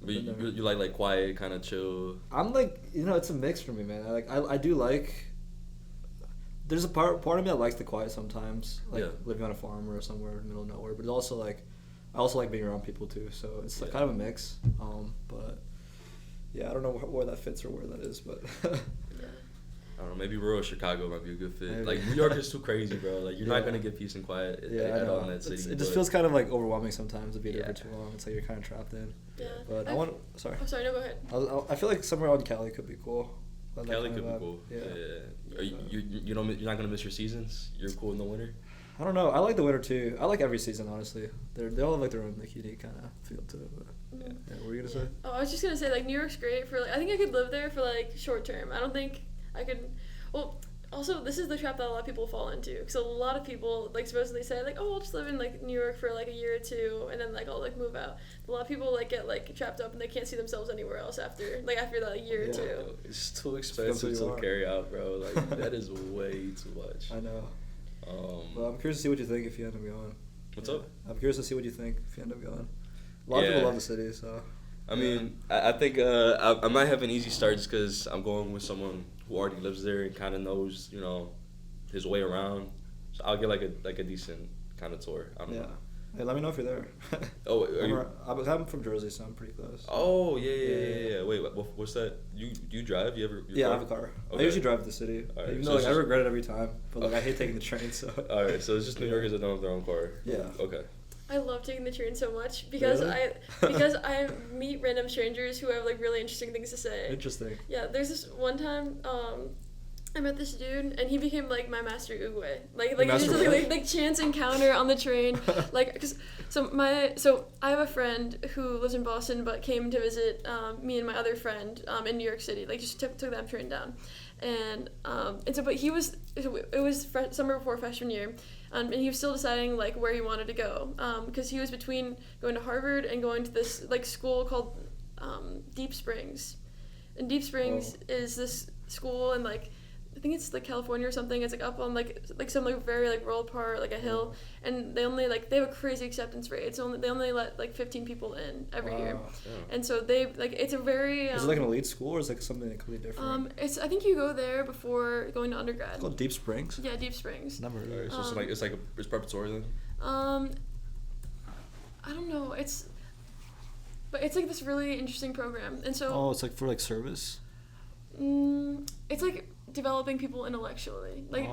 But you like quiet, kind of chill. I'm like, you know, it's a mix for me, man. I do like. There's a part of me that likes the quiet sometimes, like living on a farm or somewhere in the middle of nowhere. But it's also like, I also like being around people too. So it's like kind of a mix. But yeah, I don't know where that fits or where that is, but. I don't know, maybe rural Chicago might be a good fit. Maybe. Like, New York is too crazy, bro. Like, you're not Yeah. going to get peace and quiet Yeah, at all in that city. It just but- feels kind of like overwhelming sometimes to be there Yeah. for too long. It's like you're kind of trapped in. Yeah. But I sorry. Oh, sorry, no, go ahead. I feel like somewhere out in Cali could be cool. Like that Cali kind could of be vibe. cool. Yeah. Are you're not going to miss your seasons? You're cool in the winter? I don't know. I like the winter too. I like every season, honestly. They all have like their own like unique kind of feel to it. But Mhm. yeah, what were you gonna say? Oh, I was just gonna say like New York's great for like I think I could live there for like short term. I don't think I could. Well, also, this is the trap that a lot of people fall into. Because a lot of people, like, supposedly say, like, oh, I'll just live in, like, New York for, like, a year or two, and then, like, I'll, like, move out. A lot of people, like, get, like, trapped up, and they can't see themselves anywhere else after that year or two. It's too expensive to carry out, bro. Like, that is way too much. I know. Well, I'm curious to see what you think if you end up going. What's up? I'm curious to see what you think if you end up going. A lot of people love the city, so. I mean, I think I might have an easy start just because I'm going with someone who already lives there and kind of knows, you know, his way around. So I'll get like a decent kind of tour. I don't know. Hey, let me know if you're there. Oh, I'm from Jersey, so I'm pretty close. Oh, yeah. Wait, what's that? You drive? Yeah, I have a car. Okay. I usually drive to the city. Right, Even so though, like, I regret it every time. But, like, I hate taking the train, so. All right, so it's just New Yorkers that don't have their own car. Yeah. Okay. I love taking the train so much because Really? I meet random strangers who have, like, really interesting things to say. Interesting. Yeah, there's this one time I met this dude and he became, like, my master Uguay. Like it's just like chance encounter on the train. Like, cause so I have a friend who lives in Boston but came to visit me and my other friend in New York City. Like, just took that train down, and so but it was summer before freshman year. And he was still deciding, like, where he wanted to go, because he was between going to Harvard and going to this, like, school called Deep Springs. And Deep Springs is this school in, like, I think it's, like, California or something. It's, like, up on, like some, like, very, like, rural part, like a hill. And they only, like, they have a crazy acceptance rate. They only let, like, 15 people in every year. Yeah. And so they, like, it's a very... is it, like, an elite school, or is it, like, something completely different? I think you go there before going to undergrad. It's called Deep Springs? Yeah, Deep Springs. Never heard of it. So it's preparatory then? I don't know. But it's, like, this really interesting program. And so... Oh, it's, like, for, like, service? It's, like, developing people intellectually. Like,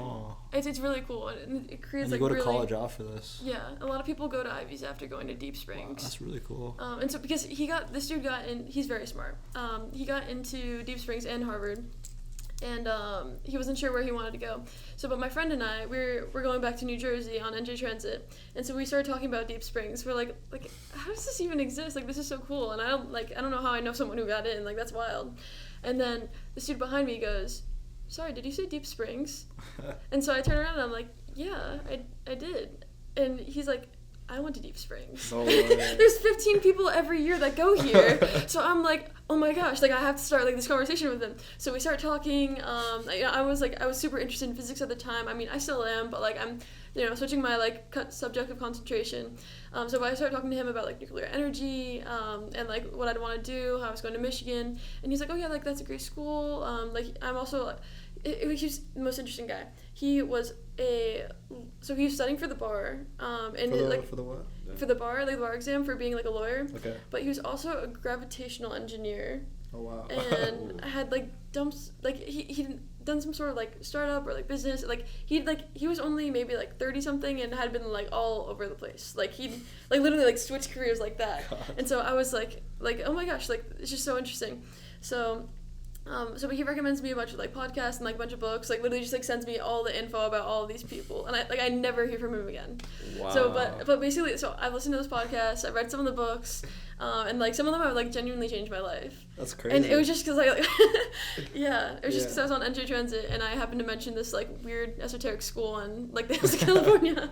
it's really cool. And it creates, and like, you go to really, college after this. Yeah. A lot of people go to Ivies after going to Deep Springs. Wow, that's really cool. And so, because this dude got in... He's very smart. He got into Deep Springs and Harvard. And he wasn't sure where he wanted to go. So, but my friend and I, we're going back to New Jersey on NJ Transit, and so we started talking about Deep Springs. We're like, how does this even exist? Like, this is so cool, and I don't know how I know someone who got in. Like, that's wild. And then this dude behind me goes, "Sorry, did you say Deep Springs?" And so I turn around and I'm like, "Yeah, I did." And he's like, "I went to Deep Springs." No There's 15 people every year that go here. So I'm like, oh my gosh, like, I have to start, like, this conversation with him. So we start talking. I was super interested in physics at the time. I mean, I still am, but, like, I'm, switching my, like, subject of concentration. So I started talking to him about, like, nuclear energy, and, like, what I'd want to do, how I was going to Michigan. And he's like, "Oh yeah, like, that's a great school." I'm also, like, he was the most interesting guy. He was studying for the bar, For the what? For the bar, like, the bar exam for being, like, a lawyer. Okay. But he was also a gravitational engineer. Oh wow. And had, like, he'd done some sort of, like, startup or, like, business. Like, he was only maybe, like, 30 something and had been, like, all over the place. Like, he'd, like, literally, like, switch careers like that. God. And so I was like, oh my gosh, like, it's just so interesting. So he recommends me a bunch of, like, podcasts and, like, a bunch of books. Like, literally just, like, sends me all the info about all of these people, and I never hear from him again. Wow. So but basically, so I've listened to those podcasts, I've read some of the books, and, like, some of them have, like, genuinely changed my life. That's crazy. And it was just because because I was on NJ Transit and I happened to mention this, like, weird esoteric school in, like, the hills of California.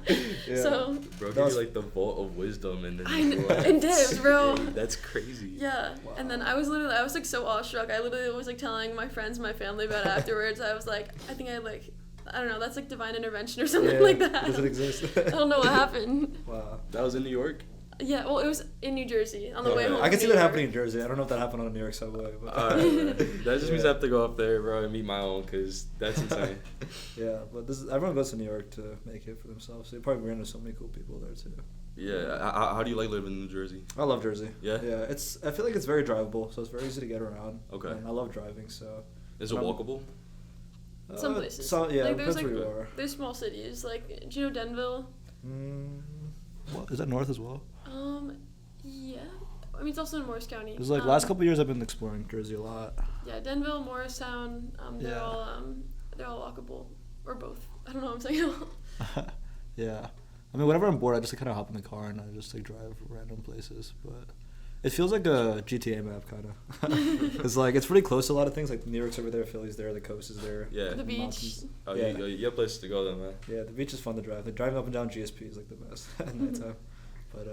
Yeah. So Bro, give you, like, the vault of wisdom and then in Divs, bro. That's crazy. Yeah. Wow. And then I was like, so awestruck. I literally was, like, telling my friends and my family about it afterwards. I was like, I think I don't know, that's, like, divine intervention or something like that. Does it exist? I don't know what happened. Wow. That was in New York? Yeah, well, it was in New Jersey on the way home. I can see from that New happening York. in Jersey. I don't know if that happened on a New York subway. But That just means I have to go up there, bro, and meet my own, because that's insane. Yeah, but everyone goes to New York to make it for themselves. So you probably ran into so many cool people there too. Yeah, how do you like living in New Jersey? I love Jersey. Yeah? Yeah, I feel like it's very drivable, so it's very easy to get around. Okay. And I love driving, so. Is it walkable? Some places. Yeah, like, depends where you are. There's small cities, like, do you know Denville? What, is that north as well? Yeah. I mean, it's also in Morris County. Because, like, last couple of years I've been exploring Jersey a lot. Yeah, Denville, Morristown, they're all walkable. Or both. I don't know what I'm saying. Yeah. I mean, whenever I'm bored, I just, like, kind of hop in the car and I just, like, drive random places. But It feels like a GTA map, kind of. Because, like, it's pretty close to a lot of things. Like, New York's over there, Philly's there, the coast is there. Yeah. The beach. mountains. Oh, Yeah. you have places to go then, man. Yeah, the beach is fun to drive. Like, driving up and down GSP is, like, the best at nighttime. But,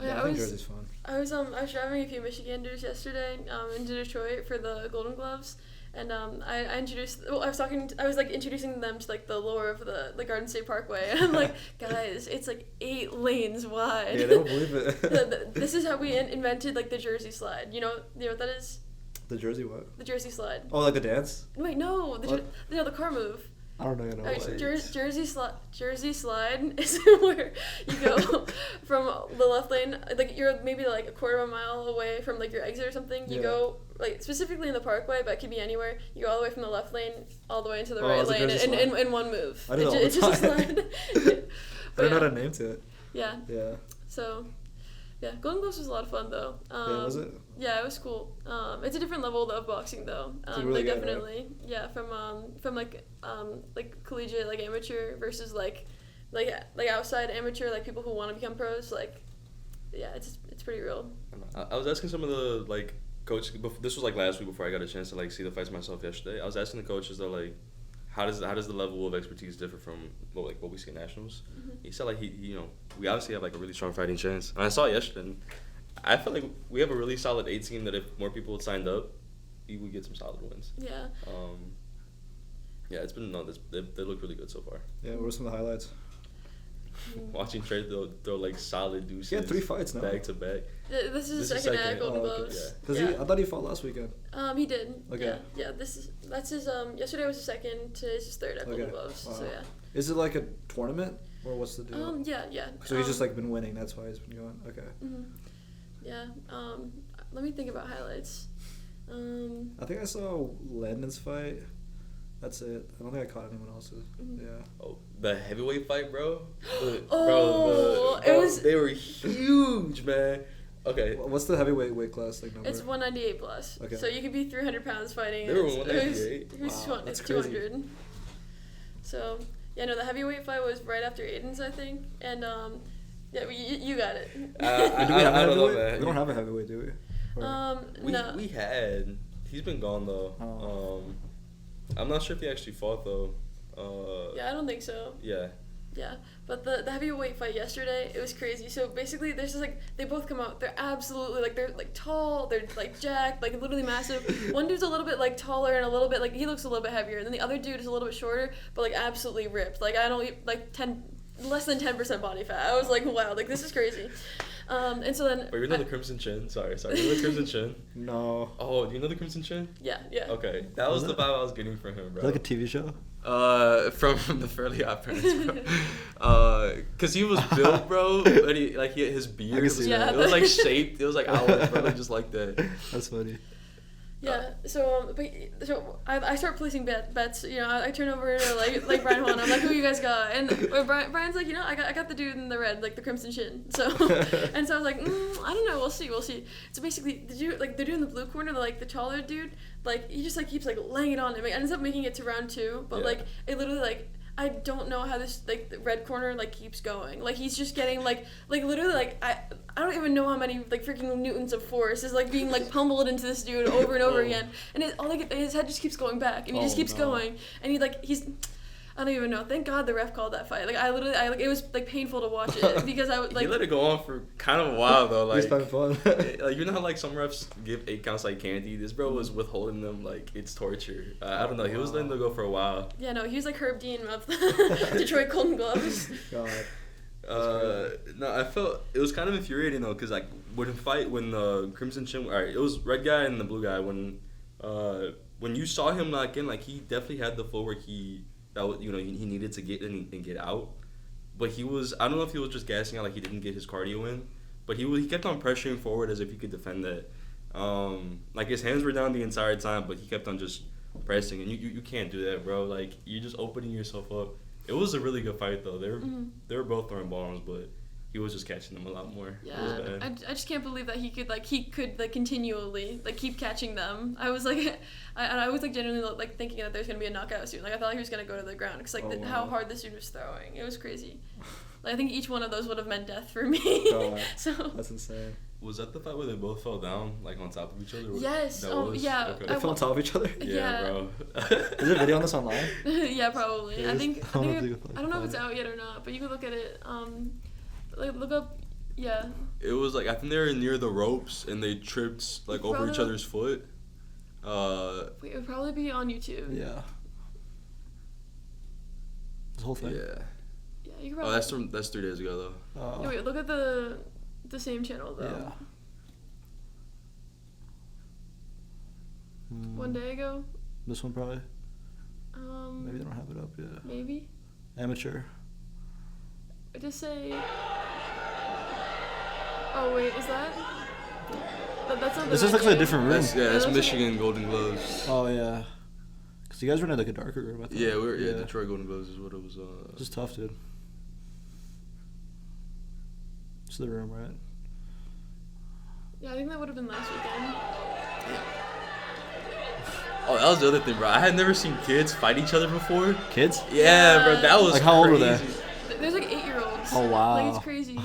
Yeah, I think Jersey's fun. I was driving a few Michiganders yesterday into Detroit for the Golden Gloves, and I introduced. Well, I was introducing them to like the lore of the Garden State Parkway, and I'm like, guys, it's like 8 lanes wide. Yeah, they don't believe it. This is how we invented like the Jersey slide. You know what that is? The Jersey what? The Jersey slide. Oh, like the dance? Wait, no, the car move. I don't know. Alright, Jersey slide is where you go from the left lane, like you're maybe like a quarter of a mile away from like your exit or something. You go like specifically in the Parkway, but it could be anywhere. You go all the way from the left lane all the way into the right lane in one move. I do that all the Just a time. slide. I don't know how to name to it. Yeah. Yeah. So, yeah, Golden Gloves was a lot of fun though. Yeah, was it? Yeah, it was cool. It's a different level of boxing though. Really good, definitely. Right? Yeah, from like collegiate like amateur versus like outside amateur, like people who want to become pros. Like, yeah, it's pretty real. I was asking some of the like coaches. This was like last week before I got a chance to like see the fights myself yesterday. I was asking the coaches though, like, how does the level of expertise differ from what we see in nationals? Mm-hmm. He said like we obviously have like a really strong fighting chance, and I saw it yesterday. And I feel like we have a really solid A team that if more people had signed up, we would get some solid wins. Yeah. Yeah, it's been they look really good so far. Yeah, what were some of the highlights? Watching Trey throw like solid deuces. He had 3 fights now. Back to back. This is his second at Golden Gloves. Yeah. Because I thought he fought last weekend. He did. Okay. Yeah. That's his. Yesterday was his second. Today's his third at Golden Gloves. Wow. So yeah. Is it like a tournament or what's the deal? Yeah. So he's just like been winning. That's why he's been going. Okay. Mm-hmm. Yeah. Let me think about highlights. I think I saw Landon's fight. That's it. I don't think I caught anyone else's. Mm-hmm. Yeah. Oh, the heavyweight fight, bro. It was. They were huge, man. Okay. What's the heavyweight weight class like number? It's 198 plus. Okay. So you could be 300 pounds fighting. They were 198. Wow, that's it's crazy. 200. So yeah, no, the heavyweight fight was right after Aiden's, I think, and yeah, you got it. Do we have a I don't know, heavyweight? man. We don't have a heavyweight, do we? No. We had. He's been gone though. Oh. I'm not sure if he actually fought though. Yeah, I don't think so. Yeah. Yeah, but the heavyweight fight yesterday, it was crazy. So basically, there's just like they both come out. They're absolutely like they're like tall. They're like jacked, like literally massive. One dude's a little bit like taller and a little bit like he looks a little bit heavier. And then the other dude is a little bit shorter, but like absolutely ripped. Like I don't like less than 10% body fat. I was like, wow, like this is crazy. And so then. Wait, you know the Crimson Chin? Sorry. You know the Crimson Chin? No. Oh, do you know the Crimson Chin? Yeah. Okay, that was the vibe I was getting from him, bro. Is that like a TV show? From the Fairly Odd Parents, bro. Cause he was built, bro, but he had his beard. Yeah. It was like shaped. It was like owl, bro, just like that. That's funny. Yeah, so I start placing bets. You know, I turn over to like Brian Juan. I'm like, who you guys got? And Brian's like, I got the dude in the red, like the Crimson Chin. So and so I was like, I don't know, we'll see. So basically, the dude in the blue corner, the taller dude, like he just like keeps like laying it on him. It ends up making it to round 2, but like it literally like. I don't know how this like the red corner like keeps going. Like he's just getting like literally like I don't even know how many like freaking newtons of force is like being like pummeled into this dude over and over again. And his head just keeps going back and he just keeps going and he's I don't even know. Thank God the ref called that fight. Like I it was like painful to watch it because I would like. He let it go on for kind of a while though. Like he's having fun. Like you know how like some refs give 8 counts like candy. This bro was withholding them like it's torture. I don't know. He was letting them go for a while. Yeah, no, he was like Herb Dean of the Detroit Golden Gloves. God. No, I felt it was kind of infuriating though, cause like when the Crimson Chin, alright, it was red guy and the blue guy. When you saw him knock in, like he definitely had the footwork he needed to get in and get out, but I don't know if he was just gassing out like he didn't get his cardio in, but he kept on pressuring forward as if he could defend that. Like his hands were down the entire time, but he kept on just pressing, and you can't do that, bro. Like you're just opening yourself up. It was a really good fight though. They were both throwing bombs, but he was just catching them a lot more. Yeah, I just can't believe that he could continually like keep catching them. I was like, I was like genuinely like thinking that there's gonna be a knockout soon. Like I thought he was gonna go to the ground because like how hard this dude was throwing. It was crazy. Like I think each one of those would have meant death for me. God, so that's insane. Was that the fight where they both fell down like on top of each other? Yes. That was? Yeah. Okay. They fell on top of each other? Yeah. Bro. Is there a video on this online? Yeah, probably. It I is? think I I don't know if it's out yet or not, but you can look at it. Like look up. Yeah. It was like I think they were near the ropes and they tripped like over each other's foot. Wait, it would probably be on YouTube. Yeah. This whole thing? Yeah. Yeah, you can probably. That's 3 days ago though. Yeah, wait, look at the same channel though. Yeah. One day ago. This one probably. Maybe they don't have it up yet. Maybe. Amateur. I just say. Oh wait, is that? That's not. This looks like a different room. That's Michigan Golden Gloves. Oh yeah. Cause you guys were in like a darker room. I thought. Yeah, Detroit Golden Gloves is what it was. This is tough, dude. It's the room, right? Yeah, I think that would have been last weekend. Oh, that was the other thing, bro. I had never seen kids fight each other before. Kids? Yeah, bro. That was like how old were crazy. they? There's like 8-year-olds. Oh wow. Like it's crazy.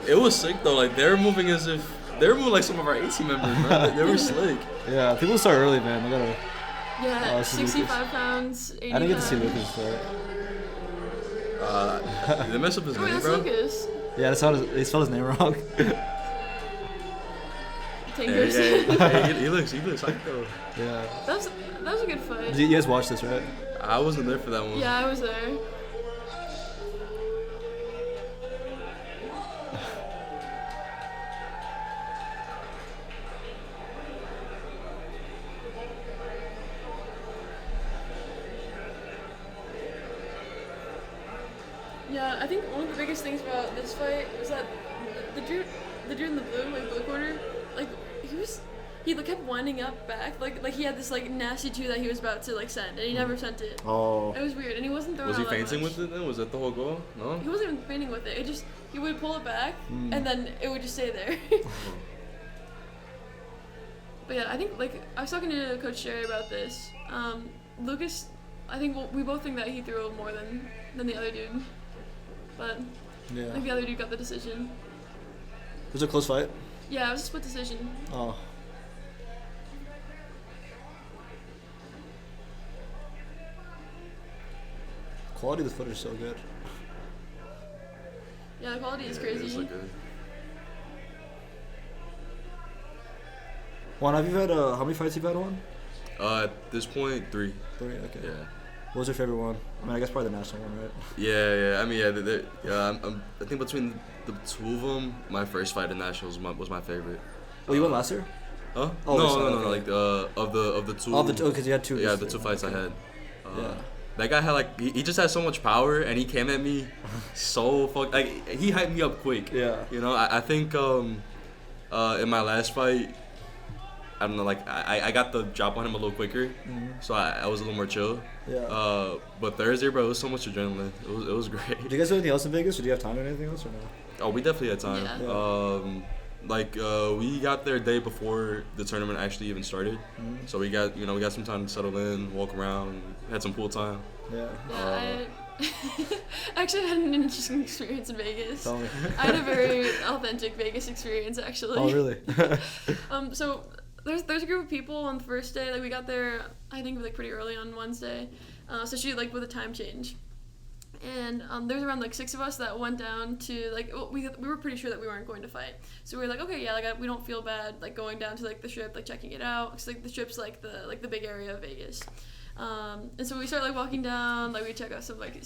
It was sick though. Like they were moving like some of our 18 members, bro. They were slick. Yeah, people start early, man. They gotta. Yeah, this is 65 Lucas. pounds, 80 I didn't get to pounds. see Lucas fight. Did they mess up his Oh, wait, name, that's bro? Lucas. Yeah, they spelled his name wrong. Tingers. Hey, he looks like though. Yeah. That was a good fight. Did you guys watch this, right? I wasn't there for that one. Yeah, I was there. Yeah, I think one of the biggest things about this fight was that the dude in the blue corner, like he kept winding up back, like he had this like nasty two that he was about to like send, and he never sent it. Oh. It was weird, and he wasn't throwing. Was he out that feinting much. with it then? Was that the whole goal? No. He wasn't even feinting with it. It just he would pull it back, and then it would just stay there. But yeah, I think like I was talking to Coach Shaurya about this. Lucas, I think we both think that he threw more than the other dude, but I Yeah. think the other dude got the decision. Was it a close fight? Yeah, it was a split decision. Oh. Quality of the footage is so good. Yeah, the quality is It crazy. was like a, Juan, have you had how many fights you've had, Juan? at this point, 3. 3. Okay. Yeah. What was your favorite one? I mean, I guess probably the national one, right? Yeah. I mean, I think between the two of them, my first fight in nationals was my favorite. Oh, you won last year? Huh? Oh, no. okay. Like of the two. Oh, because you had 2. Yeah, this the year. 2 fights Okay. I had. Yeah. That guy had like he just had so much power and he came at me so he hyped me up quick. Yeah. You know, I think in my last fight, I don't know, like I got the drop on him a little quicker, so I was a little more chill. Yeah. But Thursday, bro, it was so much adrenaline. It was great. Did you guys do anything else in Vegas? Or do you have time to do anything else or no? Oh, we definitely had time. Yeah. We got there a day before the tournament actually even started, so we got some time to settle in, walk around, had some pool time. Yeah. Yeah, I actually had an interesting experience in Vegas. Tell me. I had a very authentic Vegas experience, actually. Oh, really? So there's a group of people on the first day. Like we got there, I think like pretty early on Wednesday. So she like with a time change, and there's around like 6 of us that went down to like we were pretty sure that we weren't going to fight. So we were like, okay, yeah, like we don't feel bad like going down to like the strip, like checking it out, because like the strip's like the big area of Vegas. And so we start like walking down, like we check out some like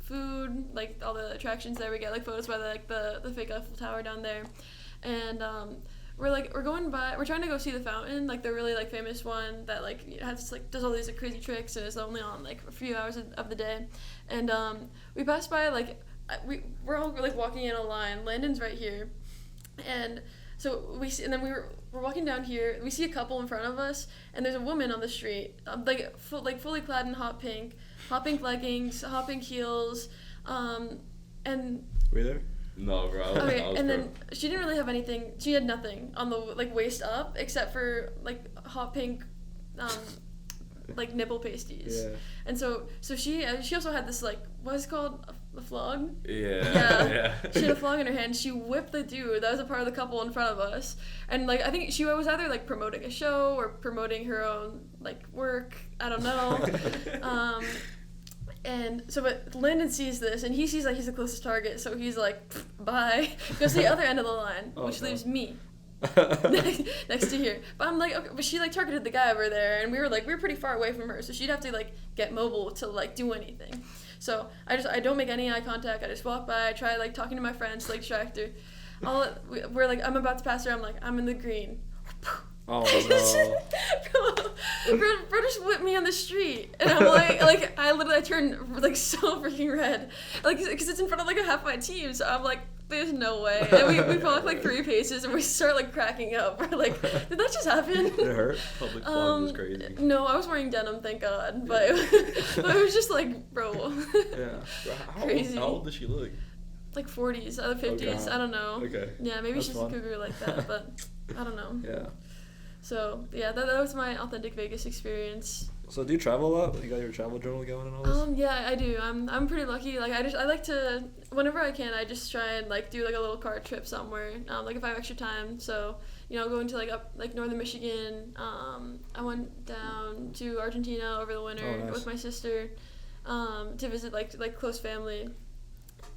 food, like all the attractions there. We get like photos by the fake Eiffel Tower down there, and we're going by. We're trying to go see the fountain, like the really like famous one that like has like does all these like crazy tricks and is only on like a few hours of the day. And we passed by like we're all like walking in a line. Landon's right here, and so we see, and then we're walking down here. We see a couple in front of us, and there's a woman on the street, fully clad in hot pink leggings, hot pink heels, and. Were you there? No, bro. Okay, and then she didn't really have anything. She had nothing on the like waist up except for like hot pink, like nipple pasties. Yeah. And so she also had this like what is it called the flog. Yeah. She had a flog in her hand. She whipped the dude that was a part of the couple in front of us, and like I think she was either like promoting a show or promoting her own like work. I don't know. And so, but Landon sees this, and he sees like he's the closest target, so he's like, bye. Goes to the other end of the line, which leaves me next to here. But I'm like, okay, but she like targeted the guy over there, and we were pretty far away from her, so she'd have to like get mobile to like do anything. So I don't make any eye contact. I just walk by. I try like talking to my friends to like distract her. We're like, I'm about to pass her. I'm like, I'm in the green. Oh no. Bro just whipped me on the street, and I'm like I literally turned like so freaking red, like because it's in front of like a half my team, so I'm like, there's no way. And we walk like 3 paces, and we start like cracking up. We're like, did that just happen? Did it hurt? Public flog was crazy. No, I was wearing denim, thank God, but it was just like, bro. Yeah. Crazy. How old does she look? Like 40s, other 50s, I don't know. Okay. Yeah, maybe That's she's fun. a cougar like that, but I don't know. Yeah. So yeah, that was my authentic Vegas experience. So do you travel a lot? You got your travel journal going and all this? Yeah, I do. I'm pretty lucky. Like I like to, whenever I can, I just try and like do like a little car trip somewhere. Like if I have extra time. So going to like up like northern Michigan. I went down to Argentina over the winter nice. with my sister, to visit like close family.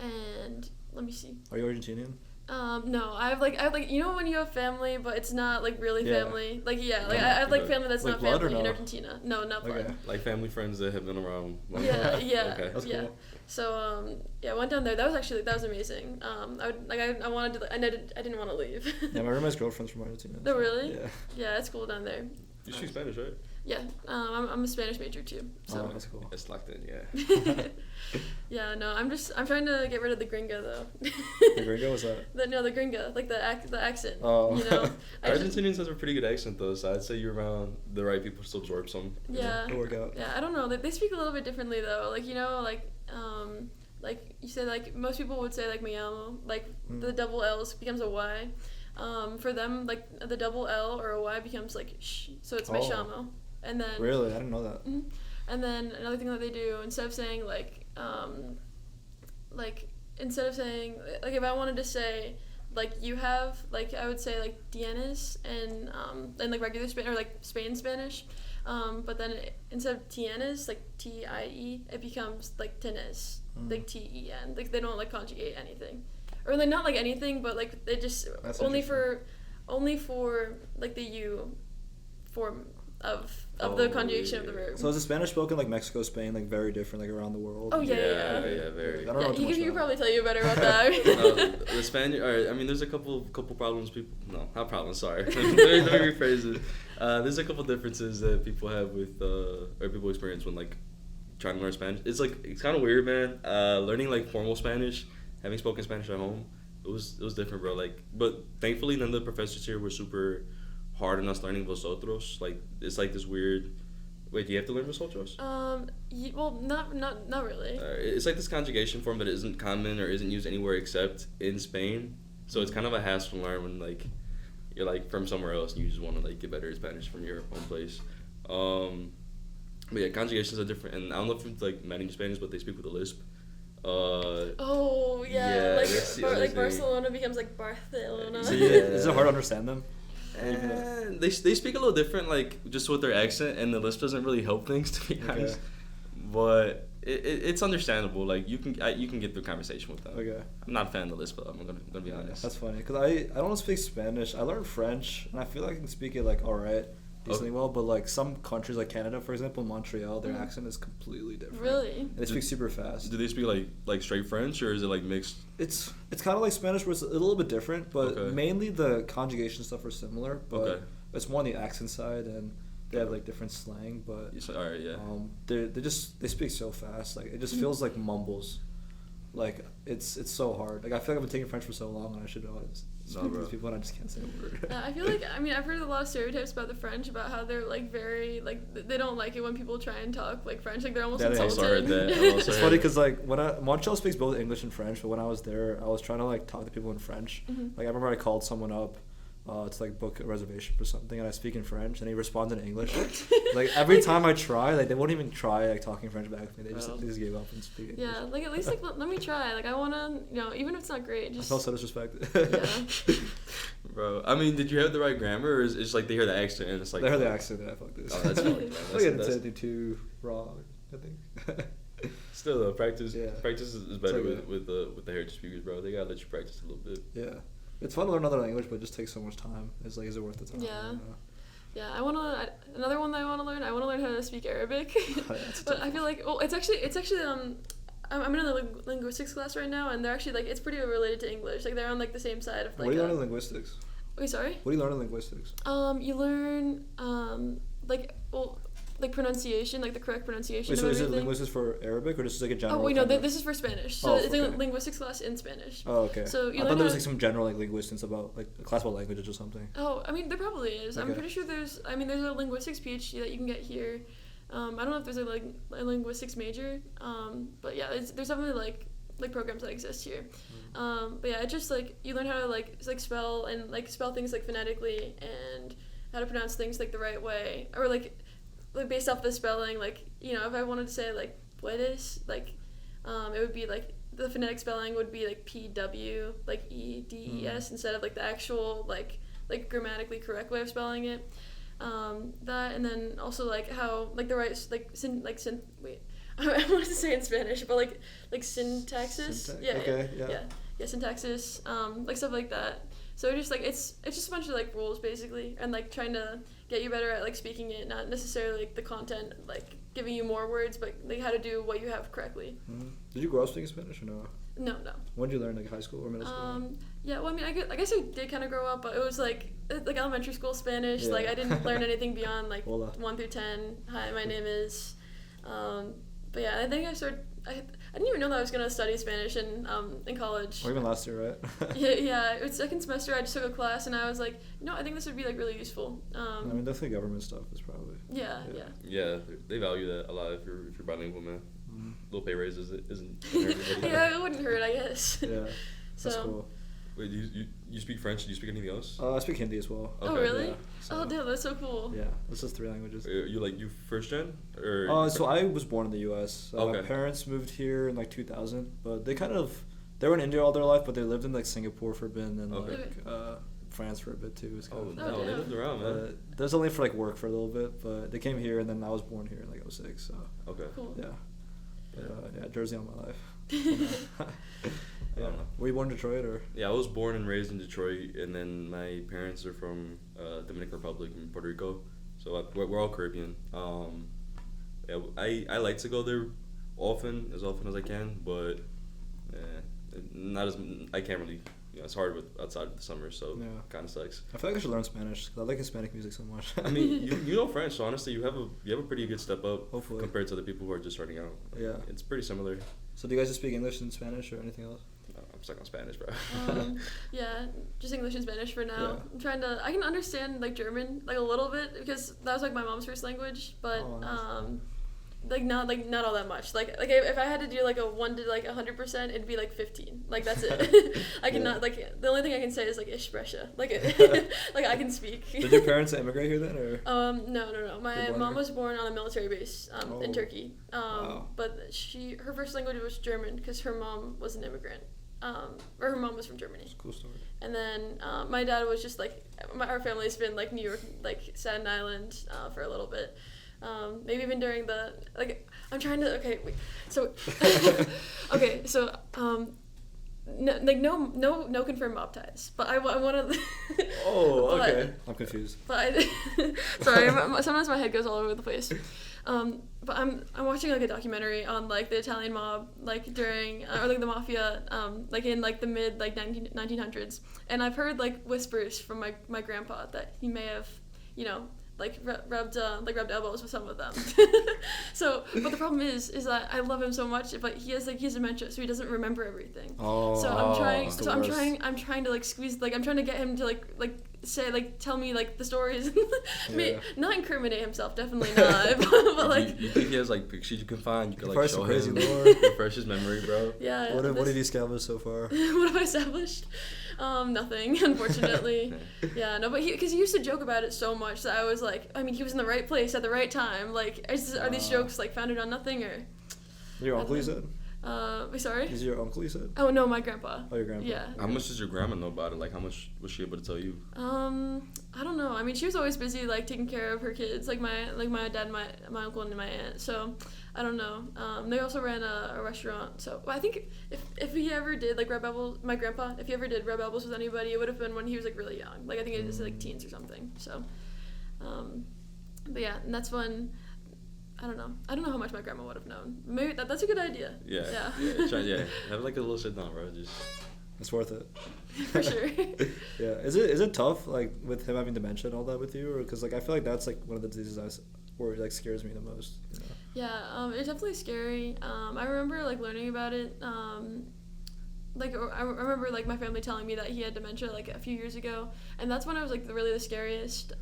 And let me see. Are you Argentinian? No, I have like when you have family, but it's not like really family. Like I have like family that's Like not blood family or in no? Argentina. No, not blood. Okay. Like family friends that have been around. Yeah. Okay. That's Yeah. cool. So I went down there. That was amazing. I wanted to. I didn't want to leave. Yeah, my roommate's girlfriend's from Argentina. Oh, really? Yeah. Yeah, it's cool down there. You speak Spanish, right? Yeah. I'm a Spanish major too. So. Oh, that's cool. It's locked in, yeah. Yeah. No, I'm trying to get rid of the gringo though. The gringo was that? The gringo, like the accent. Oh. Argentinians have a pretty good accent though, so I'd say you're around the right people to absorb some. Yeah. It'll work out. Yeah, I don't know. They speak a little bit differently though. Like like you say, like most people would say like me llamo, like the double L's becomes a Y. For them, like the double L or a Y becomes like sh, so it's me llamo. And then Really? I didn't know that. Mm-hmm. And then another thing that they do, instead of saying instead of saying like if I wanted to say like you have, like I would say like tienes and like regular Spanish or like Spain Spanish, but then instead of tienes like tie, it becomes like tenés, like ten. Like they don't like conjugate anything, or like not like anything, but like they just That's only for like the u form of the conjugation of the verb. So is the Spanish spoken like Mexico, Spain, like very different, like around the world? Oh, yeah. Very. I don't know too much He could about probably it. tell you better about that. The Spanish, I mean, there's a couple problems not problems, sorry. Let me rephrase it. There's a couple differences that people have with, or people experience when, like, trying to learn Spanish. It's kind of weird, man. Learning, like, formal Spanish, having spoken Spanish at home, it was different, bro. Like, but thankfully, none of the professors here were super hard on us learning vosotros. Like, it's like this weird. Wait, do you have to learn vosotros? Well, not really. It's like this conjugation form that isn't common or isn't used anywhere except in Spain. So it's kind of a hassle to learn when like you're like from somewhere else and you just want to like get better at Spanish from your home place. But yeah, conjugations are different, and I don't know if it's like managing Spanish, but they speak with a lisp. Oh yeah, that's the other like thing. Barcelona becomes like Barcelona. So is it hard to understand them? And they speak a little different, like just with their accent, and the lisp doesn't really help things, to be honest. But it's understandable. Like you can get through conversation with them. Okay. I'm not a fan of the lisp, though. I'm gonna be honest. That's funny because I don't speak Spanish. I learned French, and I feel like I can speak it like alright, decently well. But like some countries, like Canada, for example, Montreal, their accent is completely different. Really? And they speak super fast. Do they speak like straight French, or is it like mixed? It's kind of like Spanish, where it's a little bit different, but mainly the conjugation stuff are similar. But it's more on the accent side, and they have like different slang. But all right, yeah. They speak so fast, like it just feels like mumbles. Like it's so hard. Like I feel like I've been taking French for so long, and I should know it. Speak to these people, and I just can't say a word. I feel like I've heard a lot of stereotypes about the French, about how they're like very like they don't like it when people try and talk like French, like they're almost insulted. I heard that. It's funny because like Montreal speaks both English and French, but when I was there, I was trying to like talk to people in French. Like I remember I called someone up, to like book a reservation for something, and I speak in French, and he responds in English. Like every time I try, like they won't even try like talking French back to me. They just gave up and speak English. Yeah, like at least like let me try. Like I wanna, even if it's not great, just. I felt so disrespected. Yeah. Bro, I mean, did you have the right grammar, or is it just like they hear the accent and it's like? They heard the accent. Yeah, fuck this. Oh, that's fine. I didn't say anything too wrong, I think. Still though, practice is better like with the heritage speakers, bro. They gotta let you practice a little bit. Yeah, it's fun to learn another language, but it just takes so much time. It's like, is it worth the time? Yeah. You know? Yeah, another one that I want to learn. I want to learn how to speak Arabic. But I feel like it's actually I'm in a linguistics class right now, and they're actually like it's pretty related to English. Like they're on like the same side of like. What do you learn in linguistics? Wait, sorry. What do you learn in linguistics? You learn like pronunciation, like the correct pronunciation. Wait, so of is it everything. linguistics for Arabic, or just like a general? Oh wait, no, kind of- this is for Spanish. So it's okay. a linguistics class in Spanish. Oh, okay. So I you thought learn there was how- like some general like linguistics about like a class about languages or something. Oh, I mean there probably is. I'm Okay. pretty sure there's a linguistics PhD that you can get here. I don't know if there's a linguistics major. But yeah, there's definitely like programs that exist here. But yeah, it's just like you learn how to like spell and like spell things like phonetically and how to pronounce things like the right way, or like based off the spelling, like if I wanted to say like puedes, like it would be like the phonetic spelling would be like PW, like EDES instead of like the actual like grammatically correct way of spelling it. That, and then also like how like the right I wanted to say in Spanish, but like syntaxis. Yeah, syntaxis, like stuff like that. So just like it's just a bunch of like rules basically, and like trying to get you better at like speaking it, not necessarily like the content like giving you more words, but like how to do what you have correctly. Did you grow up speaking Spanish or no? No. When did you learn, like high school or middle school? Yeah, well, I mean, I guess I did kind of grow up, but it was like elementary school Spanish. Yeah. Like I didn't learn anything beyond like Hola. 1 through 10. Hi, my name is. But yeah, I think I didn't even know that I was gonna study Spanish in college. Or even last year, right? yeah. It was second semester. I just took a class, and I was like, I think this would be like really useful. I mean, definitely government stuff is probably. Yeah. Yeah, they value that a lot if you're bilingual, man. Little pay raises isn't for everybody. Yeah, it wouldn't hurt, I guess. Yeah, So. that's cool. Wait, you speak French? Do you speak anything else? I speak Hindi as well. Oh really? Yeah, so- Oh damn, that's so cool. Yeah, it's just 3 languages. You first gen or? So I was born in the U.S. My Okay. parents moved here in like 2000, but they were in India all their life, but they lived in like Singapore for a bit and then Okay. like France for a bit too. It's kind Oh of, no, they damn. lived around, man. there's only for like work for a little bit, but they came here and then I was born here in like 06. So Cool. yeah, but, Jersey all my life. Yeah. Were you born in Detroit or? Yeah, I was born and raised in Detroit, and then my parents are from Dominican Republic and Puerto Rico, so we're all Caribbean. Yeah, I like to go there often as I can, but not as I can't really. It's hard outside of the summer, so kind of sucks. I feel like I should learn Spanish because I like Hispanic music so much. I mean, you know French, so honestly, you have a pretty good step up. Hopefully. Compared to the people who are just starting out. Yeah. It's pretty similar. So do you guys just speak English and Spanish or anything else? No, I'm stuck on Spanish, bro. Yeah, just English and Spanish for now. Yeah. I can understand like German like a little bit because that was like my mom's first language, but Oh, nice. not all that much. Like if I had to do like a 1 to like 100%, it'd be like 15. Like that's it. I cannot like the only thing I can say is like ich spreche. Like like I can speak. Did your parents immigrate here then or? No. My born mom here? was born on a military base in Turkey. Wow. But her first language was German because her mom was an immigrant. Or her mom was from Germany. It's a cool story. And then my dad was just like our family's been like New York, like Staten Island for a little bit. Maybe even during the like I'm trying to no confirmed mob ties, but I want to. Oh, okay. I'm confused. But sorry, sometimes my head goes all over the place. But I'm watching like a documentary on like the Italian mob like during or like the Mafia like in like the mid like 1900s, and I've heard like whispers from my grandpa that he may have like rubbed elbows with some of them. So, but the problem is that I love him so much, but he has dementia, so he doesn't remember everything. Oh. So I'm trying. that's the So worst. I'm trying to like squeeze. Like I'm trying to get him to like tell me like the stories. Yeah. Not incriminate himself, definitely not. But like, you think he has like pictures you can find? You can like Probably show some crazy him, lore. refresh his memory, bro. yeah. What have you established so far? What have I established? Nothing, unfortunately. Yeah, no, but because he used to joke about it so much that I was like, I mean, he was in the right place at the right time. Like, are these jokes like founded on nothing or? Your uncle, you said? Sorry? Is your uncle, you said? Oh, no, my grandpa. Oh, your grandpa. Yeah. How much does your grandma know about it? Like, how much was she able to tell you? I don't know. I mean, she was always busy, like, taking care of her kids, like my dad, my uncle, and my aunt. So, I don't know. They also ran a restaurant. So, I think if he ever did, like, Red Bubbles, my grandpa, if he ever did Red Bubbles with anybody, it would have been when he was, like, really young. Like, I think it was, like, teens or something. So, but yeah, and that's when... I don't know how much my grandma would have known. Maybe that's a good idea. Yeah. Have like a little sit down, bro. Just It's worth it. For sure. Yeah. Is it tough, like, with him having dementia and all that with you? Or because, like, I feel like that's, like, one of the diseases where it, like, scares me the most. You know? Yeah, it's definitely scary. I remember, like, learning about it. Like, I remember, like, my family telling me that he had dementia, like, a few years ago. And that's when I was, like, really the scariest.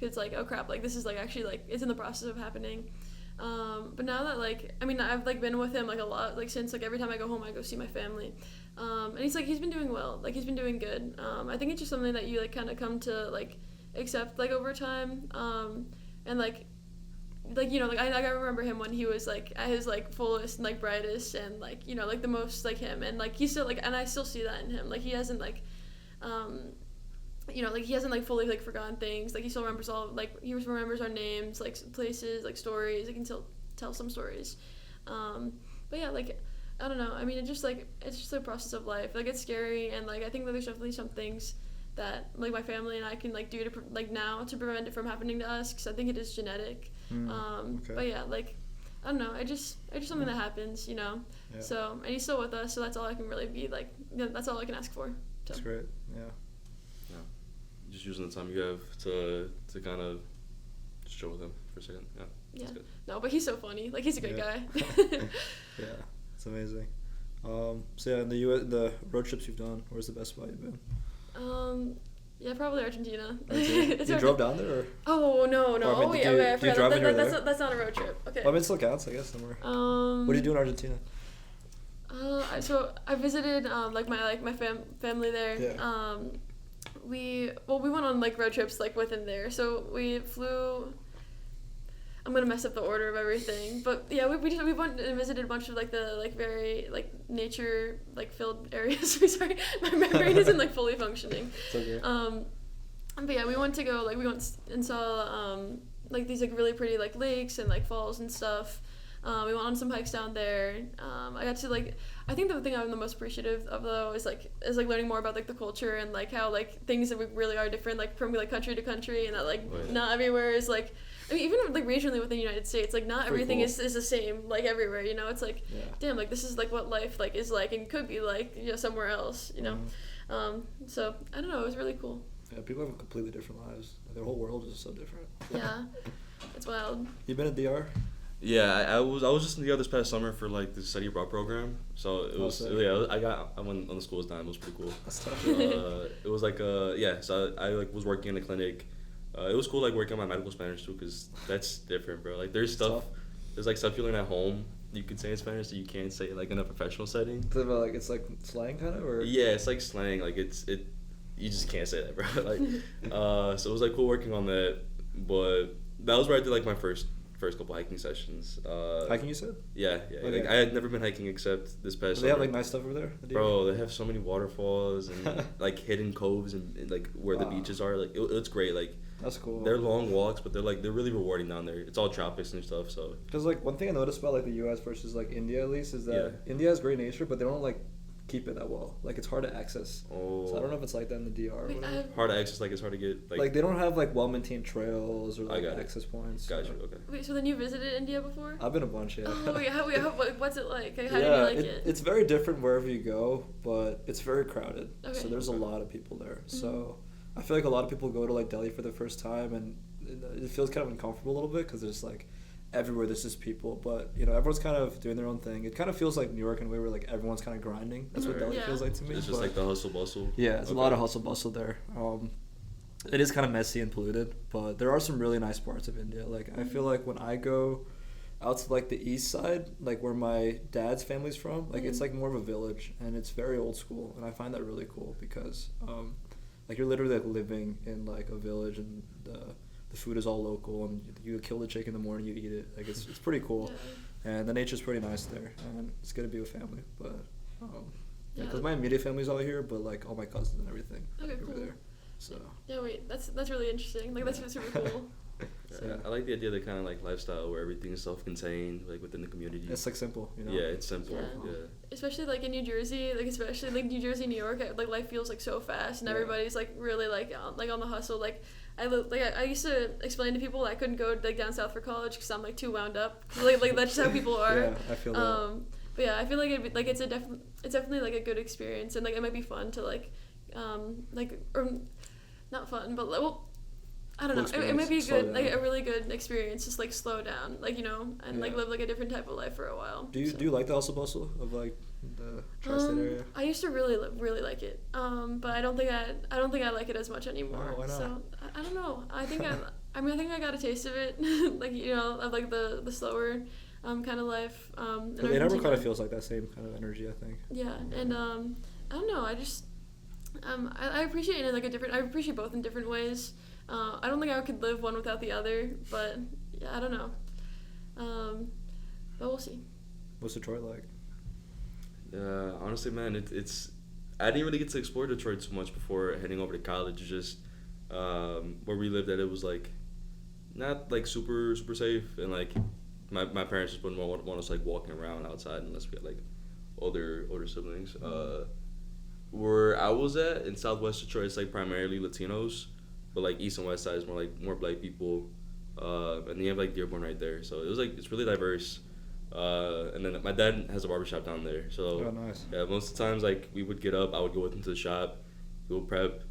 It's like, oh crap, like this is like actually like it's in the process of happening. But now that like I mean I've like been with him like a lot like since like every time I go home I go see my family. And he's been doing well, like he's been doing good. I think it's just something that you like kind of come to like accept like over time. And like you know like I remember him when he was like at his like fullest and like brightest and like you know like the most like him and like he's still like and I still see that in him like he hasn't like you know, like, he hasn't, like, fully, like, forgotten things. Like, he still remembers he remembers our names, like, places, like, stories. He can still tell some stories. But, yeah, like, I don't know. I mean, it's just a process of life. Like, it's scary, and, like, I think that there's definitely some things that, like, my family and I can, like, do to, like, now to prevent it from happening to us, because I think it is genetic. Okay. But, yeah, like, I don't know. It's just something that happens, you know? Yeah. So, and he's still with us, so that's all I can really be, like, that's all I can ask for. So. That's great, yeah. Just using the time you have to kind of just chill with him for a second. Yeah. Yeah. That's good. No, but he's so funny. Like he's a great guy. Yeah, it's amazing. So yeah, in the road trips you've done, where's the best spot you've been? Yeah, probably Argentina. You drove down there, or? Oh no. Or, I mean, wait, did you- okay, I did you forgot. drive when you were there? That's not a road trip. Okay. Well, I mean, it still counts, I guess, somewhere. What do you do in Argentina? So I visited like my family there. Yeah. We went on like road trips like within there. So we flew. I'm gonna mess up the order of everything, but yeah, we went and visited a bunch of like the like very like nature like filled areas. Sorry, my brain isn't like fully functioning. It's okay. But yeah, we went and saw like these like really pretty like lakes and like falls and stuff. We went on some hikes down there. I got to like I think the thing I'm the most appreciative of though is learning more about like the culture and like how like things that we really are different like from like country to country and that like not everywhere is like I mean even like regionally within the United States like not everything cool. is the same like everywhere, you know. It's like Yeah. damn, like this is like what life like is like and could be like, you know, somewhere else, you know. So I don't know, it was really cool. Yeah, people have completely different lives. Their whole world is so different. Yeah. It's wild. You been at DR? Yeah, I was just in the this past summer for like the study abroad program. So it was sick. I went on the school's dime. It was pretty cool. That's tough. It was like so I like was working in a clinic. It was cool like working on my medical Spanish too, cause that's different, bro. Like there's like stuff you learn at home you can say in Spanish that you can't say like in a professional setting. Is it about, like, it's like slang kind of, or? Yeah, it's like slang. Like you just can't say that, bro. Like so it was like cool working on that, but that was where I did like my first couple hiking sessions. Hiking, you said? Yeah. Okay. Like, I had never been hiking except this past Do they have summer. like nice stuff over there? Bro, they have so many waterfalls and like hidden coves and like where the beaches are. Like it's great. Like that's cool. They're long walks, but they're really rewarding down there. It's all tropics and stuff. So because like one thing I noticed about like the U.S. versus like India at least is that India has great nature, but they don't like keep it that well. Like it's hard to access. So I don't know if it's like that in the DR. Or whatever. Hard to access, like it's hard to get. Like they don't have like well-maintained trails or like access points. Gotcha. Okay. Wait, so then you visited India before? I've been a bunch, yeah. Oh wait, what's it like? How did you like it? It's very different wherever you go, but it's very crowded. Okay. So there's a lot of people there. Mm-hmm. So I feel like a lot of people go to like Delhi for the first time, and it feels kind of uncomfortable a little bit because there's like everywhere there's just people, but you know everyone's kind of doing their own thing. It kind of feels like New York in a way where like everyone's kind of grinding. That's what Delhi feels like to me. It's just like the hustle bustle. Yeah, it's a lot of hustle bustle there. it is kind of messy and polluted, but there are some really nice parts of India. Like, I feel like when I go out to, like, the east side, like, where my dad's family's from, like, it's, like, more of a village, and it's very old school, and I find that really cool because, like, you're literally, like, living in, like, a village, and the food is all local, and you kill the chicken in the morning, you eat it. Like, it's pretty cool, and the nature's pretty nice there, and it's good to be with family, but, because my immediate family's all here, but, like, all my cousins and everything over there. So. Yeah, wait, that's really interesting. Like, that's super cool. Yeah, I like the idea of the kind of like lifestyle where everything is self-contained, like within the community. It's like simple, you know. Yeah, it's simple. Yeah. Especially like in New Jersey, like especially like New Jersey, New York, like life feels like so fast, and everybody's like really like on the hustle. Like I used to explain to people I couldn't go like down south for college because I'm like too wound up. Like that's just how people are. Yeah, I feel that. But yeah, I feel like it's definitely like a good experience, and like it might be fun to like or not fun, but well, I don't know. It might be a really good experience. Just like slow down, like, you know, and like live like a different type of life for a while. Do you like the hustle bustle of like the tri-state area? I used to really like it, but I don't think I like it as much anymore. Oh, why not? So I don't know. I think I think I got a taste of it, like, you know, of like the slower kind of life. It never kind of feels like that same kind of energy, I think. Yeah, and I don't know. I just I appreciate it in like I appreciate both in different ways. I don't think I could live one without the other, but yeah, I don't know. But we'll see. What's Detroit like? Honestly, man, it's I didn't really get to explore Detroit too much before heading over to college. It's just where we lived at, it was like not like super safe, and like my parents just wouldn't want us like walking around outside unless we had like older siblings. Where I was at in Southwest Detroit, it's like primarily Latinos, but like East and West Side is more Black people, and then you have like Dearborn right there, so it's really diverse. And then my dad has a barbershop down there, so nice. Yeah, most of the times like we would get up, I would go with him to the shop, go prep,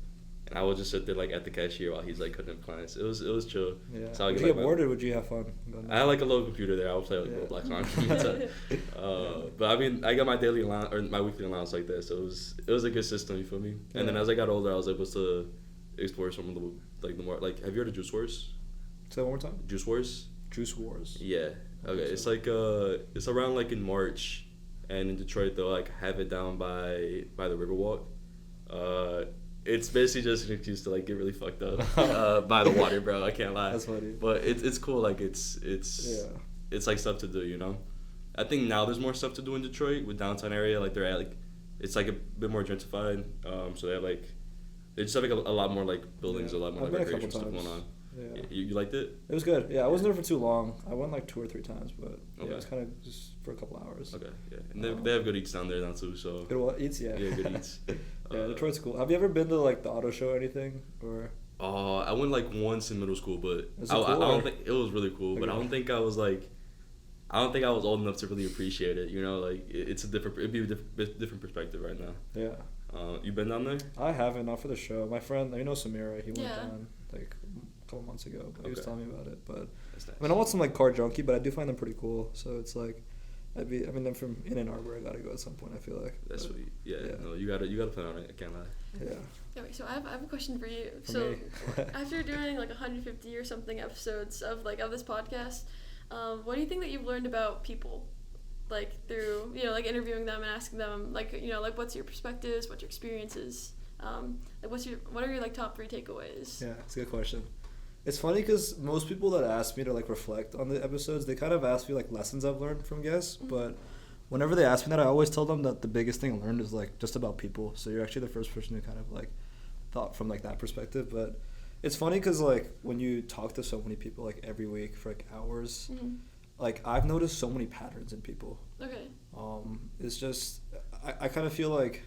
and I would just sit there like at the cashier while he's like cutting up clients. It was chill. Yeah. So Would you get bored or would you have fun? I had like a little computer there. I would play like Roblox on. But I mean, I got my daily allowance or my weekly allowance like that, so it was a good system. You feel me? And then as I got older, I was able to explore some of the more like. Have you heard of Juice Wars? Say that one more time. Juice Wars. Juice Wars. Yeah. Okay. It's like it's around like in March, and in Detroit they'll like have it down by the Riverwalk. It's basically just an excuse to like get really fucked up by the water, bro. I can't lie. That's funny. But it's cool. Like it's like stuff to do, you know. I think now there's more stuff to do in Detroit with downtown area. Like they're at like it's like a bit more gentrified. So they just have like a lot more like buildings, a lot more like recreation stuff going on. Yeah. You liked it? It was good. Yeah, I wasn't there for too long. I went like 2 or 3 times, but okay. It was kind of just for a couple hours. Okay, yeah. And they have good eats down there now too, so. Good eats, yeah. Yeah, good eats. Yeah, Detroit's cool. Have you ever been to like the auto show or anything, or? I went like once in middle school, but I don't think it was really cool. Okay. But I don't think I was old enough to really appreciate it. You know, like it'd be a different perspective right now. Yeah. You been down there? I haven't, not for the show. My friend, you know Samira, he went down like a couple months ago, but he was telling me about it. But nice. I mean, I want some like car junkie, but I do find them pretty cool. So it's like, I'm from In Ann Arbor. I gotta go at some point. I feel like that's sweet. Yeah, no, you gotta plan on it. I can't lie. Yeah. Okay, so I have a question for you. For me. After doing like 150 or something episodes of this podcast, what do you think that you've learned about people, like through like interviewing them and asking them like what's your perspectives, what's your experiences, like what are your like top 3 takeaways? Yeah, it's a good question. It's funny because most people that ask me to like reflect on the episodes, they kind of ask me like lessons I've learned from guests, but whenever they ask me that, I always tell them that the biggest thing I learned is like just about people. So you're actually the first person who kind of like thought from like that perspective. But it's funny because like when you talk to so many people like every week for like hours, like I've noticed so many patterns in people. Okay. It's just I kind of feel like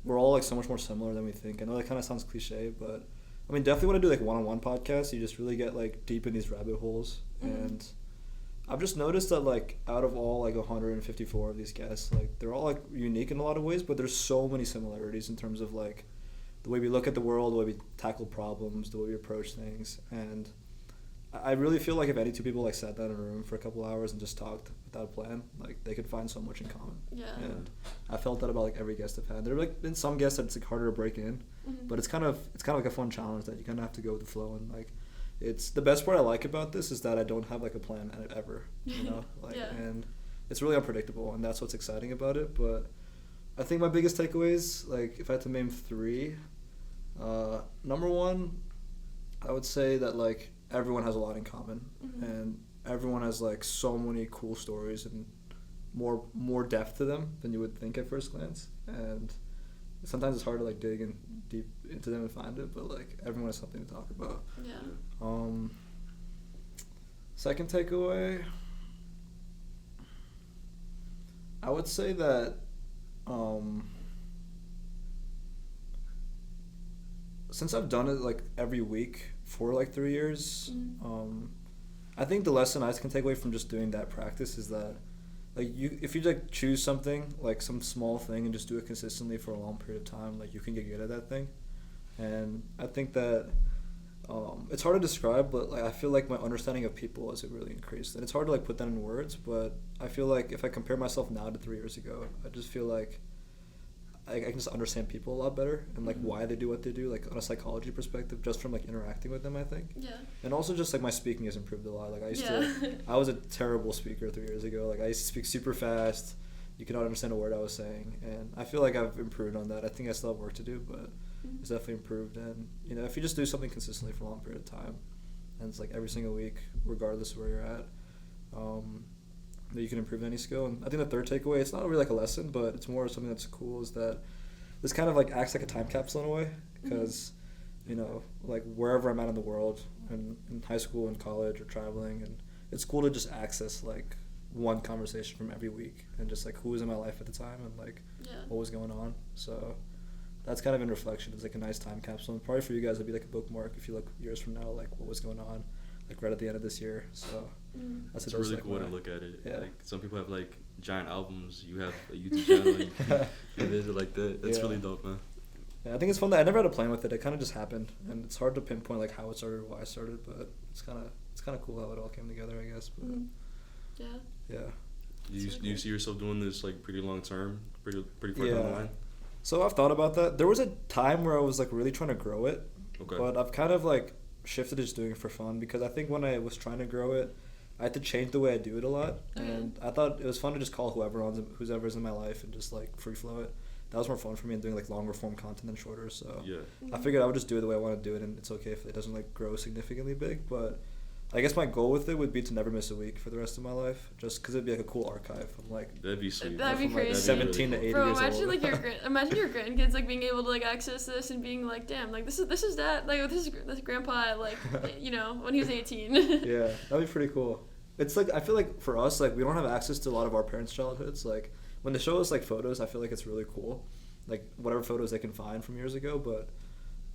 we're all like so much more similar than we think. I know that kind of sounds cliche, but I mean, definitely when I do like one-on-one podcasts, you just really get like deep in these rabbit holes. And I've just noticed that like out of all like 154 of these guests, like they're all like unique in a lot of ways, but there's so many similarities in terms of like the way we look at the world, the way we tackle problems, the way we approach things. And I really feel like if any two people like sat down in a room for a couple hours and just talked without a plan, like they could find so much in common. Yeah. And I felt that about like every guest I've had. There have like been some guests that it's like harder to break in, but it's kind of like a fun challenge that you kind of have to go with the flow. And like it's the best part I like about this is that I don't have like a plan ever, you know, like and it's really unpredictable, and that's what's exciting about it. But I think my biggest takeaways, like if I had to name 3, number 1, I would say that like everyone has a lot in common, and everyone has like so many cool stories and more depth to them than you would think at first glance. And sometimes it's hard to like dig in deep into them and find it, but like everyone has something to talk about. Yeah. Second takeaway, I would say that since I've done it like every week for like 3 years, I think the lesson I can take away from just doing that practice is that like if you like choose something, like some small thing, and just do it consistently for a long period of time, like you can get good at that thing. And I think that it's hard to describe, but like I feel like my understanding of people has really increased, and it's hard to like put that in words, but I feel like if I compare myself now to 3 years ago, I just feel like I can just understand people a lot better, and like why they do what they do, like on a psychology perspective, just from like interacting with them, I think. Yeah. And also just like my speaking has improved a lot. Like I was a terrible speaker 3 years ago. Like I used to speak super fast. You could not understand a word I was saying, and I feel like I've improved on that. I think I still have work to do, but it's definitely improved. And you know, if you just do something consistently for a long period of time, and it's like every single week, regardless of where you're at, that you can improve any skill. And I think the third takeaway, it's not really like a lesson, but it's more something that's cool, is that this kind of like acts like a time capsule in a way, because you know, like wherever I'm at in the world, and in high school and college or traveling, and it's cool to just access like one conversation from every week, and just like who was in my life at the time, and like what was going on. So that's kind of in reflection. It's like a nice time capsule, and probably for you guys it'd be like a bookmark if you look years from now, like what was going on, like right at the end of this year. So that's it's really like cool to look at it. Yeah. Like some people have like giant albums. You have a YouTube channel. And visit like that. That's really dope, man. Yeah, I think it's fun that I never had a plan with it. It kind of just happened, and it's hard to pinpoint like how it started or why it started, but it's kind of cool how it all came together, I guess. But yeah. Do you see yourself doing this like pretty long term, pretty far down the line? So I've thought about that. There was a time where I was like really trying to grow it, but I've kind of like shifted to just doing it for fun, because I think when I was trying to grow it, I had to change the way I do it a lot, and I thought it was fun to just call whoever's in my life and just like free flow it. That was more fun for me than doing like longer form content than shorter. So I figured I would just do it the way I want to do it, and it's okay if it doesn't like grow significantly big. But I guess my goal with it would be to never miss a week for the rest of my life, just because it'd be like a cool archive. I'm like, that'd be sweet. That'd be crazy. Like 17 to 80 Bro, years imagine old. like imagine your grandkids like being able to like access this and being like, damn, like this is that, like this is grandpa, like you know, when he was 18. Yeah, that'd be pretty cool. It's like I feel like for us, like we don't have access to a lot of our parents' childhoods. Like when they show us like photos, I feel like it's really cool, like whatever photos they can find from years ago. But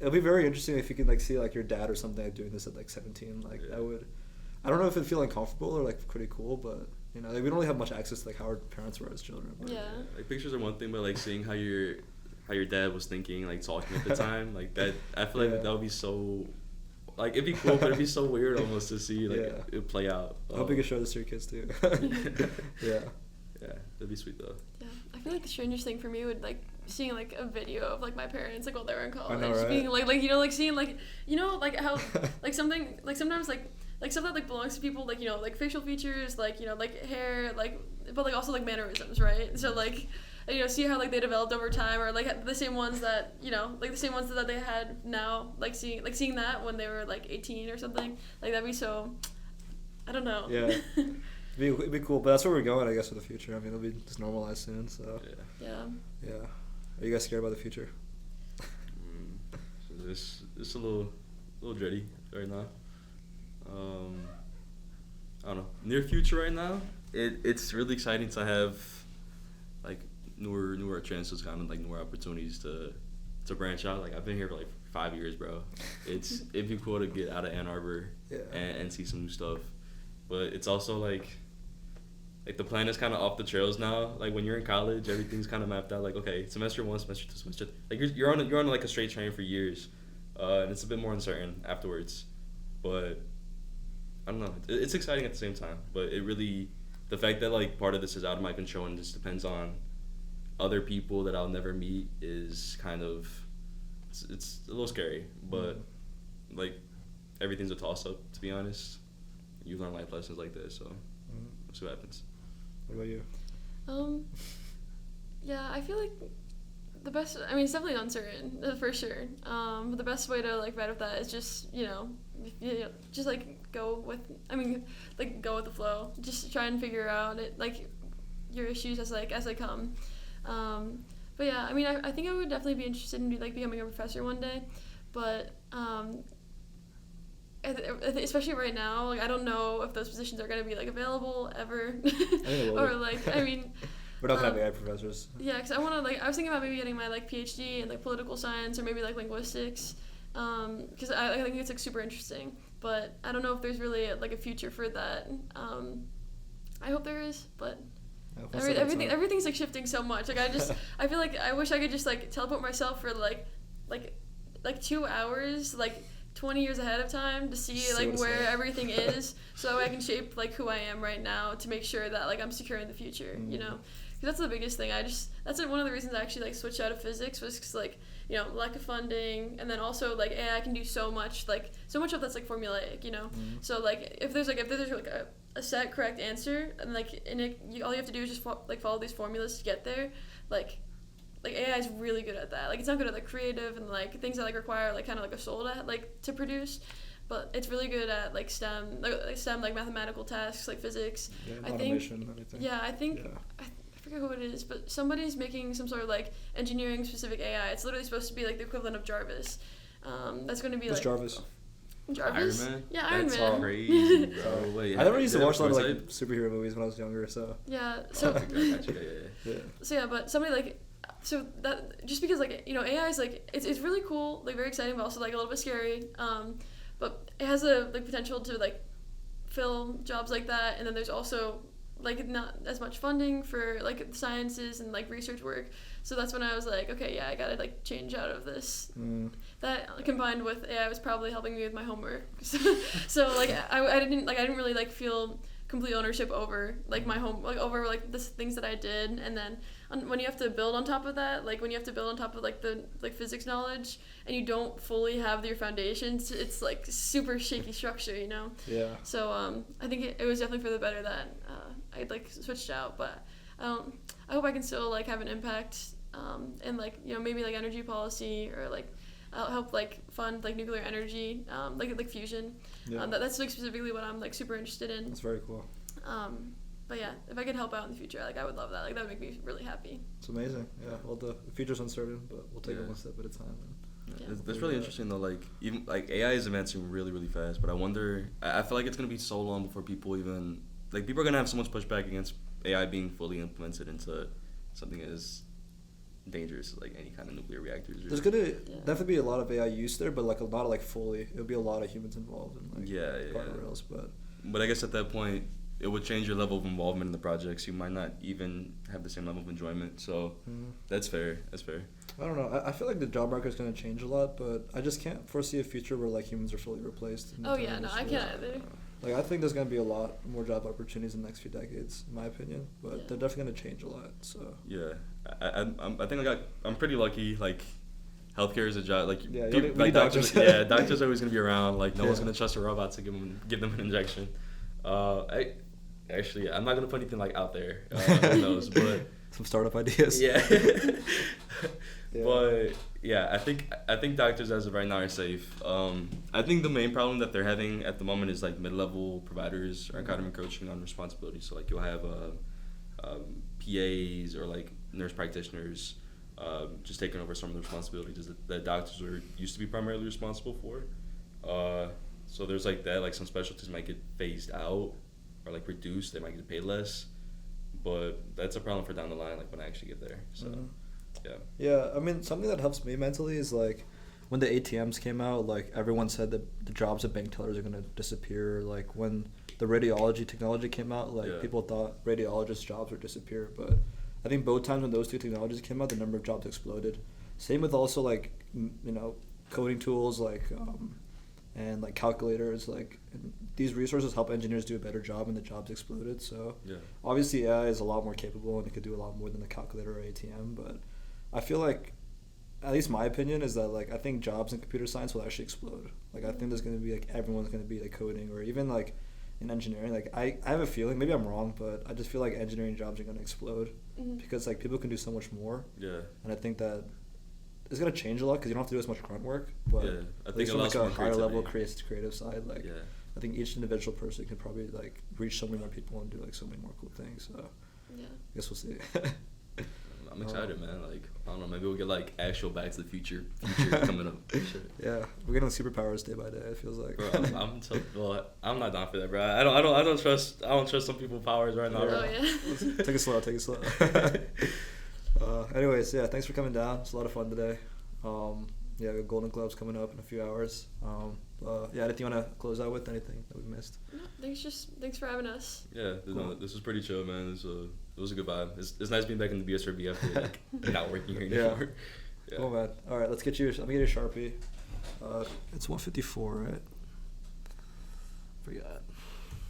it'll be very interesting if you can like see like your dad or something like doing this at like 17. Like that would, I don't know if it'd feel uncomfortable or like pretty cool, but you know, like we don't really have much access to like how our parents were as children. But, like pictures are one thing, but like seeing how your dad was thinking, like talking at the time, like that, I feel like that would be so. Like it'd be cool, but it'd be so weird almost to see like it play out. I hope you can show this to your kids too. Yeah, that'd be sweet though. Yeah, I feel like the strangest thing for me would like seeing like a video of like my parents like while they were in college, I know, right? being like you know like seeing like you know like how like something like sometimes like stuff that like belongs to people, like you know like facial features, like you know like hair, like but like also like mannerisms, right? So like. You know, see how like they developed over time, or like the same ones that you know, like the same ones that they had now, like seeing that when they were like 18 or something, like that'd be so. I don't know. Yeah, it'd be cool, but that's where we're going, I guess, for the future. I mean, it'll be just normalized soon, so. Yeah. Are you guys scared about the future? It's a little dready right now. I don't know. Near future right now, it's really exciting to have like newer chances, kind of like newer opportunities to branch out. Like I've been here for like 5 years, bro. It'd be cool to get out of Ann Arbor and see some new stuff. But it's also like the plan is kind of off the trails now. Like when you're in college, everything's kind of mapped out. Like okay, semester 1, semester 2, semester 3. Like you're on like a straight train for years, and it's a bit more uncertain afterwards. But I don't know. It's exciting at the same time, but it really, the fact that like part of this is out of my control and just depends on other people that I'll never meet is kind of, it's a little scary, but like everything's a toss up, to be honest. You learn life lessons like this, so we'll see what happens. What about you? Yeah, I feel like the best, I mean, it's definitely uncertain, for sure. But the best way to, like, ride with that is just, just, like, go with the flow. Just try and figure out, your issues as they come. But, yeah, I mean, I think I would definitely be interested in, becoming a professor one day. But, especially right now, I don't know if those positions are going to be, available ever. Or, I mean... We're not gonna have AI professors. Yeah, because I want to I was thinking about maybe getting my PhD in political science or maybe linguistics, because I think it's super interesting. But I don't know if there's really a future for that. I hope there is, but everything's shifting so much. I feel like I wish I could just teleport myself for 2 hours 20 years ahead of time to see where everything is, so I can shape who I am right now to make sure that I'm secure in the future. That's the biggest thing. That's one of the reasons I actually switched out of physics was because lack of funding, and then also AI can do so much so much of that's formulaic, So if there's a set correct answer and all you have to do is just follow these formulas to get there, AI is really good at that. It's not good at creative and things that require kind of a soul to produce. But it's really good at STEM, mathematical tasks physics. Yeah, automation, everything. Yeah, I think I forget who it is, but somebody's making some sort of engineering specific AI. It's literally supposed to be the equivalent of Jarvis. That's going to be What's Jarvis? Jarvis? Iron Man? Yeah, Iron Man. That's crazy, bro. Wait, I never used to watch a lot of superhero movies when I was younger, so. Yeah, so. Yeah. So yeah, but somebody so that just because AI is it's really cool, very exciting, but also a little bit scary. But it has the potential to fill jobs like that, and then there's also not as much funding for the sciences and research work. So that's when I was okay, yeah, I gotta change out of this. That combined with AI was probably helping me with my homework. So I didn't really feel complete ownership over my home over the things that I did. And then when you have to build on top of that, when you have to build on top of the physics knowledge and you don't fully have your foundations, it's super shaky structure, Yeah. So I think it was definitely for the better that I switched out. But I hope I can still have an impact in maybe energy policy or I'll help fund nuclear energy, fusion. Yeah. That's specifically what I'm super interested in. That's very cool. But yeah, if I could help out in the future, I would love that. That would make me really happy. It's amazing. Yeah. Well, the future's uncertain, but we'll take it one step at a time. Yeah. That's really interesting though. Even AI is advancing really, really fast, but I wonder. I feel it's gonna be so long before people even people are gonna have so much pushback against AI being fully implemented into something as dangerous as any kind of nuclear reactors. There's gonna definitely be a lot of AI use there, but not fully. It'll be a lot of humans involved in guardrails, But I guess at that point, it would change your level of involvement in the projects. You might not even have the same level of enjoyment. So that's fair. I don't know. I feel the job market's gonna change a lot, but I just can't foresee a future where humans are fully replaced. Oh yeah, no, I can't either. I think there's gonna be a lot more job opportunities in the next few decades, in my opinion. But they're definitely gonna change a lot. So yeah, I think I'm pretty lucky. Healthcare is a job. We need doctors. Doctors are always gonna be around. No one's gonna trust a robot to give them an injection. Actually, I'm not gonna put anything out there. Who knows? But some startup ideas. Yeah. But yeah, I think doctors as of right now are safe. I think the main problem that they're having at the moment is mid-level providers are kind of encroaching on responsibility. So you'll have PAs or nurse practitioners just taking over some of the responsibilities that doctors used to be primarily responsible for. So there's that. Some specialties might get phased out or reduced. They might get paid less, but that's a problem for down the line when I actually get there. So. Yeah, I mean, something that helps me mentally is when the ATMs came out, everyone said that the jobs of bank tellers are gonna disappear. When the radiology technology came out, people thought radiologists' jobs would disappear, but I think both times when those two technologies came out, the number of jobs exploded. Same with also coding tools and like calculators, like and these resources help engineers do a better job, and the jobs exploded. So Yeah. obviously AI is a lot more capable and it could do a lot more than the calculator or ATM. But I feel like, at least my opinion is that like I think jobs in computer science will actually explode. Like I think there's gonna be like everyone's gonna be like coding or even like in engineering. Like I have a feeling, maybe I'm wrong, but I just feel like engineering jobs are gonna explode because like people can do so much more. Yeah. And I think that it's gonna change a lot because you don't have to do as much grunt work. But Yeah, I at think least it from like allows a more higher level creativity. creative side, like Yeah. I think each individual person can probably like reach so many more people and do like so many more cool things. So Yeah. I guess we'll see. I'm excited, man. Like, I don't know, maybe we'll get like actual Back to the Future coming up. Shit. Yeah, we're getting superpowers day by day. It feels like. Bro, I'm not down for that, bro. I don't trust some people's powers right now. Yeah. Bro. Oh yeah. Take it slow. Take it slow. Anyways, yeah, thanks for coming down. It's a lot of fun today. Yeah, we got Golden Globes coming up in a few hours. Yeah, anything you want to close out with? Anything that we missed? No, thanks for having us. Yeah, Cool. no, this was pretty chill, man. It was a good vibe. It's nice being back in the BSRB after like not working here Yeah. anymore. Yeah. Cool, man. All right, let me get you a Sharpie. It's 154, right? Forgot.